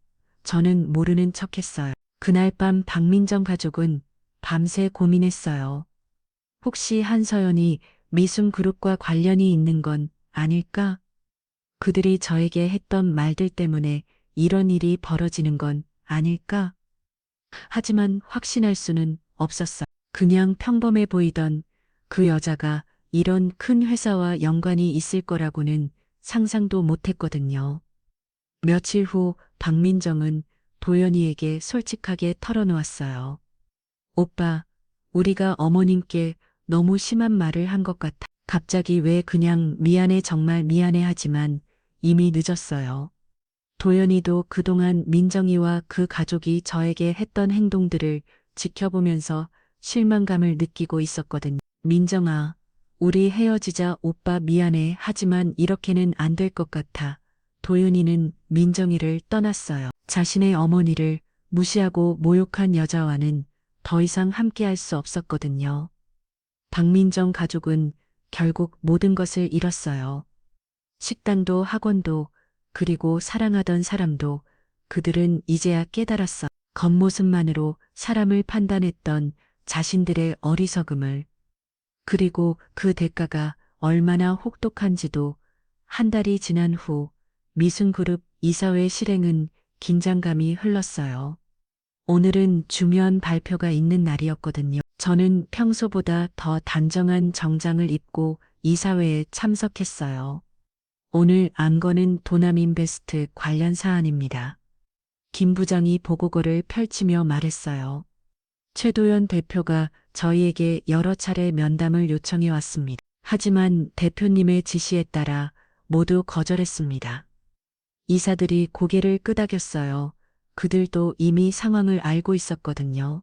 A: 저는 모르는 척했어요. 그날 밤 박민정 가족은 밤새 고민했어요. 혹시 한서연이 미순그룹과 관련이 있는 건 아닐까? 그들이 저에게 했던 말들 때문에 이런 일이 벌어지는 건 아닐까? 하지만 확신할 수는 없었어요. 그냥 평범해 보이던 그 여자가 이런 큰 회사와 연관이 있을 거라고는 상상도 못했거든요. 며칠 후 박민정은 도연이에게 솔직하게 털어놓았어요. 오빠, 우리가 어머님께 너무 심한 말을 한 것 같아. 갑자기 왜 그냥 미안해 정말 미안해 하지만 이미 늦었어요. 도연이도 그동안 민정이와 그 가족이 저에게 했던 행동들을 지켜보면서 실망감을 느끼고 있었거든요. 민정아, 우리 헤어지자 오빠 미안해 하지만 이렇게는 안 될 것 같아. 도연이는 민정이를 떠났어요. 자신의 어머니를 무시하고 모욕한 여자와는 더 이상 함께할 수 없었거든요. 박민정 가족은 결국 모든 것을 잃었어요. 식당도 학원도 그리고 사랑하던 사람도 그들은 이제야 깨달았어. 겉모습만으로 사람을 판단했던 자신들의 어리석음을 그리고 그 대가가 얼마나 혹독한지도 한 달이 지난 후 미순그룹 이사회 실행은 긴장감이 흘렀어요. 오늘은 중요한 발표가 있는 날이었거든요. 저는 평소보다 더 단정한 정장을 입고 이사회에 참석했어요. 오늘 안건은 도남인베스트 관련 사안입니다. 김 부장이 보고서를 펼치며 말했어요. 최도연 대표가 저희에게 여러 차례 면담을 요청해 왔습니다. 하지만 대표님의 지시에 따라 모두 거절했습니다. 이사들이 고개를 끄덕였어요. 그들도 이미 상황을 알고 있었거든요.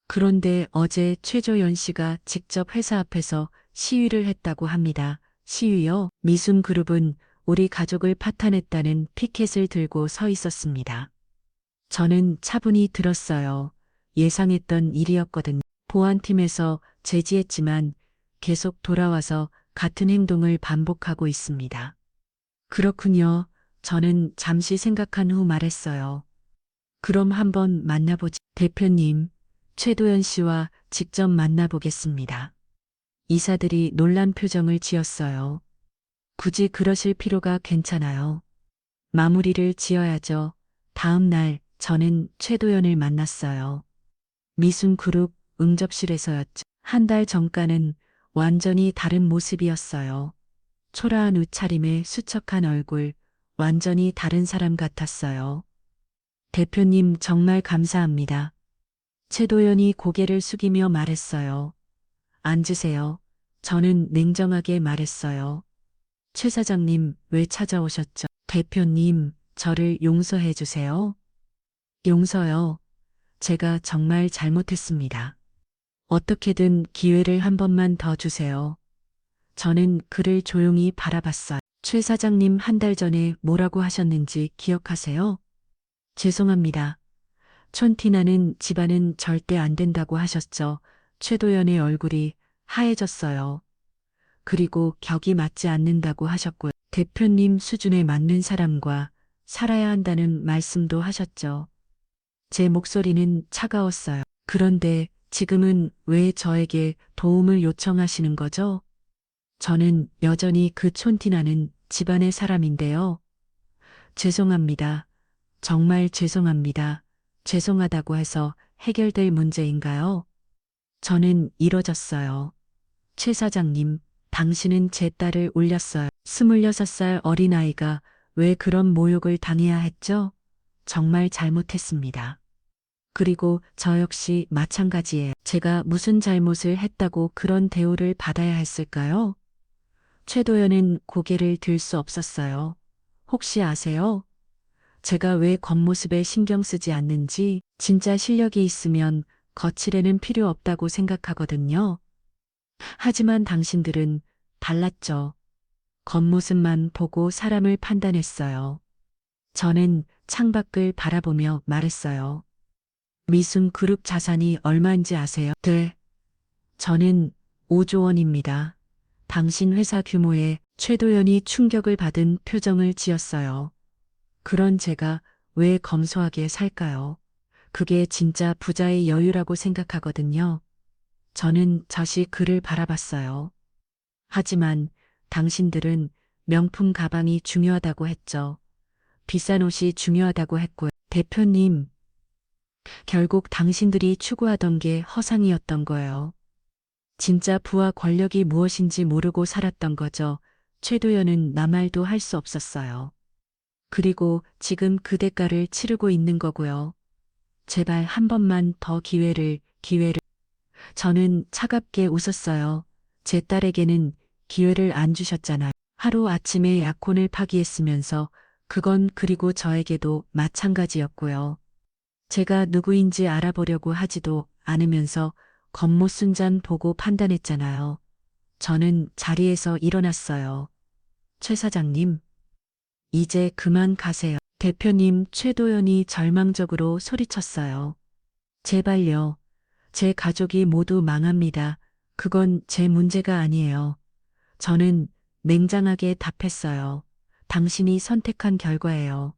A: 그런데 어제 최조연 씨가 직접 회사 앞에서 시위를 했다고 합니다. 시위요? 미순그룹은 우리 가족을 파탄했다는 피켓을 들고 서 있었습니다. 저는 차분히 들었어요. 예상했던 일이었거든요. 보안팀에서 제지했지만 계속 돌아와서 같은 행동을 반복하고 있습니다. 그렇군요. 저는 잠시 생각한 후 말했어요. 그럼 한번 만나보지. 대표님, 최도연 씨와 직접 만나보겠습니다. 이사들이 놀란 표정을 지었어요. 굳이 그러실 필요가 괜찮아요. 마무리를 지어야죠. 다음 날 저는 최도연을 만났어요. 미순그룹 응접실에서였죠. 한 달 전과는 완전히 다른 모습이었어요. 초라한 옷차림에 수척한 얼굴, 완전히 다른 사람 같았어요. 대표님 정말 감사합니다. 최도연이 고개를 숙이며 말했어요. 앉으세요. 저는 냉정하게 말했어요. 최 사장님 왜 찾아오셨죠? 대표님, 저를 용서해 주세요. 용서요. 제가 정말 잘못했습니다. 어떻게든 기회를 한 번만 더 주세요. 저는 그를 조용히 바라봤어요. 최 사장님 한 달 전에 뭐라고 하셨는지 기억하세요? 죄송합니다. 촌티나는 집안은 절대 안 된다고 하셨죠. 최도연의 얼굴이 하얘졌어요. 그리고 격이 맞지 않는다고 하셨고요. 대표님 수준에 맞는 사람과 살아야 한다는 말씀도 하셨죠. 제 목소리는 차가웠어요. 그런데 지금은 왜 저에게 도움을 요청하시는 거죠? 저는 여전히 그 촌티나는 집안의 사람인데요. 죄송합니다. 정말 죄송합니다. 죄송하다고 해서 해결될 문제인가요? 저는 이뤄졌어요. 최 사장님, 당신은 제 딸을 울렸어요. 26살 어린아이가 왜 그런 모욕을 당해야 했죠? 정말 잘못했습니다. 그리고 저 역시 마찬가지예요. 제가 무슨 잘못을 했다고 그런 대우를 받아야 했을까요? 최도연은 고개를 들 수 없었어요. 혹시 아세요? 제가 왜 겉모습에 신경 쓰지 않는지 진짜 실력이 있으면 거칠애는 필요 없다고 생각하거든요. 하지만 당신들은 달랐죠. 겉모습만 보고 사람을 판단했어요. 저는 창밖을 바라보며 말했어요. 미순 그룹 자산이 얼마인지 아세요? 네. 저는 5조 원입니다. 당신 회사 규모에 최도연이 충격을 받은 표정을 지었어요. 그런 제가 왜 검소하게 살까요? 그게 진짜 부자의 여유라고 생각하거든요. 저는 다시 그를 바라봤어요. 하지만 당신들은 명품 가방이 중요하다고 했죠. 비싼 옷이 중요하다고 했고요. 대표님, 결국 당신들이 추구하던 게 허상이었던 거예요. 진짜 부와 권력이 무엇인지 모르고 살았던 거죠. 최도연은 나 말도 할 수 없었어요. 그리고 지금 그 대가를 치르고 있는 거고요. 제발 한 번만 더 기회를. 저는 차갑게 웃었어요. 제 딸에게는 기회를 안 주셨잖아요. 하루 아침에 약혼을 파기했으면서 그건 그리고 저에게도 마찬가지였고요. 제가 누구인지 알아보려고 하지도 않으면서 겉모 순잔 보고 판단했잖아요. 저는 자리에서 일어났어요. 최 사장님, 이제 그만 가세요. 대표님 최도연이 절망적으로 소리쳤어요. 제발요. 제 가족이 모두 망합니다. 그건 제 문제가 아니에요. 저는 냉정하게 답했어요. 당신이 선택한 결과예요.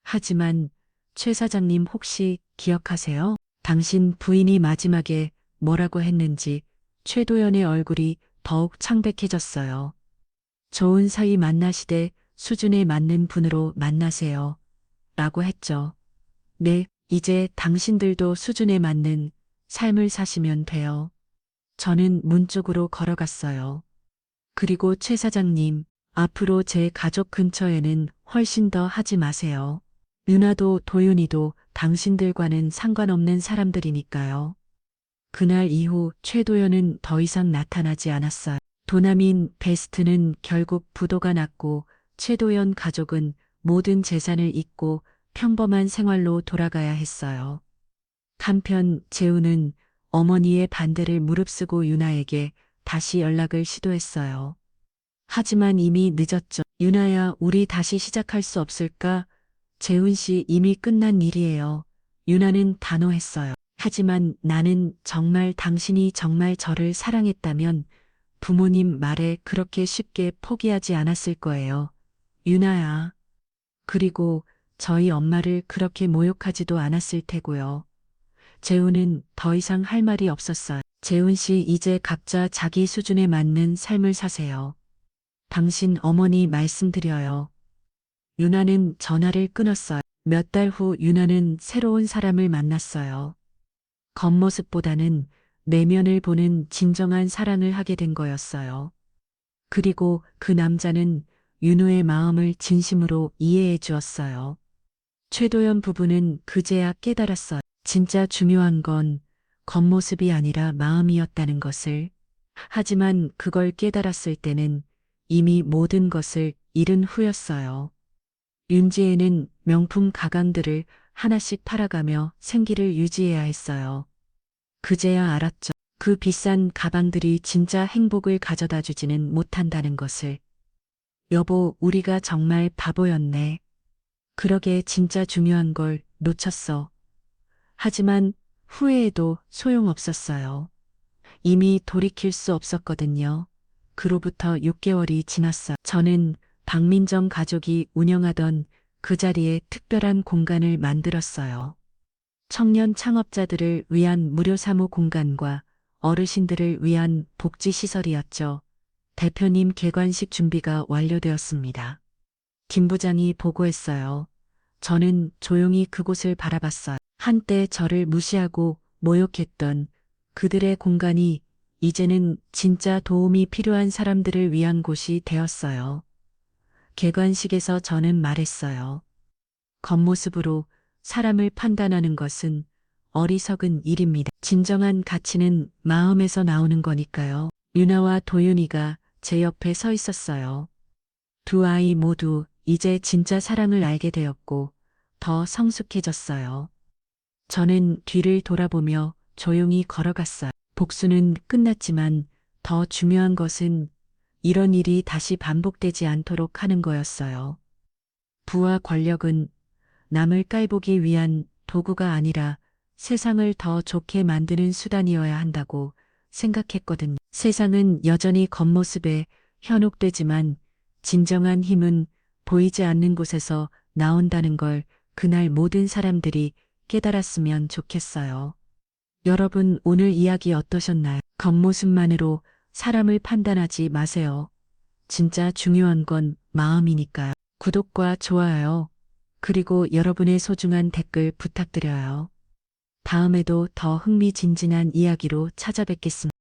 A: 하지만 최 사장님 혹시 기억하세요? 당신 부인이 마지막에 뭐라고 했는지. 최도연의 얼굴이 더욱 창백해졌어요. 좋은 사위 만나시되 수준에 맞는 분으로 만나세요. 라고 했죠. 네, 이제 당신들도 수준에 맞는 삶을 사시면 돼요. 저는 문 쪽으로 걸어갔어요. 그리고 최 사장님, 앞으로 제 가족 근처에는 훨씬 더 하지 마세요. 유나도 도윤이도 당신들과는 상관없는 사람들이니까요. 그날 이후 최도연은 더 이상 나타나지 않았어요. 도남인 베스트는 결국 부도가 났고 최도연 가족은 모든 재산을 잃고 평범한 생활로 돌아가야 했어요. 한편 재우는 어머니의 반대를 무릅쓰고 유나에게 다시 연락을 시도했어요. 하지만 이미 늦었죠. 유나야, 우리 다시 시작할 수 없을까? 재훈 씨 이미 끝난 일이에요. 유나는 단호했어요. 하지만 나는 정말 당신이 정말 저를 사랑했다면 부모님 말에 그렇게 쉽게 포기하지 않았을 거예요. 유나야. 그리고 저희 엄마를 그렇게 모욕하지도 않았을 테고요. 재훈은 더 이상 할 말이 없었어요. 재훈 씨 이제 각자 자기 수준에 맞는 삶을 사세요. 당신 어머니 말씀드려요. 유나는 전화를 끊었어요. 몇 달 후 유나는 새로운 사람을 만났어요. 겉모습보다는 내면을 보는 진정한 사랑을 하게 된 거였어요. 그리고 그 남자는 윤호의 마음을 진심으로 이해해 주었어요. 최도연 부부는 그제야 깨달았어요. 진짜 중요한 건 겉모습이 아니라 마음이었다는 것을. 하지만 그걸 깨달았을 때는 이미 모든 것을 잃은 후였어요. 윤지혜는 명품 가강들을 하나씩 팔아가며 생기를 유지해야 했어요. 그제야 알았죠. 그 비싼 가방들이 진짜 행복을 가져다 주지는 못한다는 것을. 여보, 우리가 정말 바보였네. 그러게 진짜 중요한 걸 놓쳤어. 하지만 후회해도 소용없었어요. 이미 돌이킬 수 없었거든요. 그로부터 6개월이 지났어요. 저는 박민정 가족이 운영하던 그 자리에 특별한 공간을 만들었어요. 청년 창업자들을 위한 무료 사무 공간과 어르신들을 위한 복지시설이었죠. 대표님 개관식 준비가 완료되었습니다. 김 부장이 보고했어요. 저는 조용히 그곳을 바라봤어요. 한때 저를 무시하고 모욕했던 그들의 공간이 이제는 진짜 도움이 필요한 사람들을 위한 곳이 되었어요. 개관식에서 저는 말했어요. 겉모습으로 사람을 판단하는 것은 어리석은 일입니다. 진정한 가치는 마음에서 나오는 거니까요. 유나와 도윤이가 제 옆에 서 있었어요. 두 아이 모두 이제 진짜 사랑을 알게 되었고 더 성숙해졌어요. 저는 뒤를 돌아보며 조용히 걸어갔어요. 복수는 끝났지만 더 중요한 것은 이런 일이 다시 반복되지 않도록 하는 거였어요. 부와 권력은 남을 깔보기 위한 도구가 아니라 세상을 더 좋게 만드는 수단이어야 한다고 생각했거든요. 세상은 여전히 겉모습에 현혹되지만 진정한 힘은 보이지 않는 곳에서 나온다는 걸 그날 모든 사람들이 깨달았으면 좋겠어요. 여러분 오늘 이야기 어떠셨나요? 겉모습만으로 사람을 판단하지 마세요. 진짜 중요한 건 마음이니까요. 구독과 좋아요, 그리고 여러분의 소중한 댓글 부탁드려요. 다음에도 더 흥미진진한 이야기로 찾아뵙겠습니다.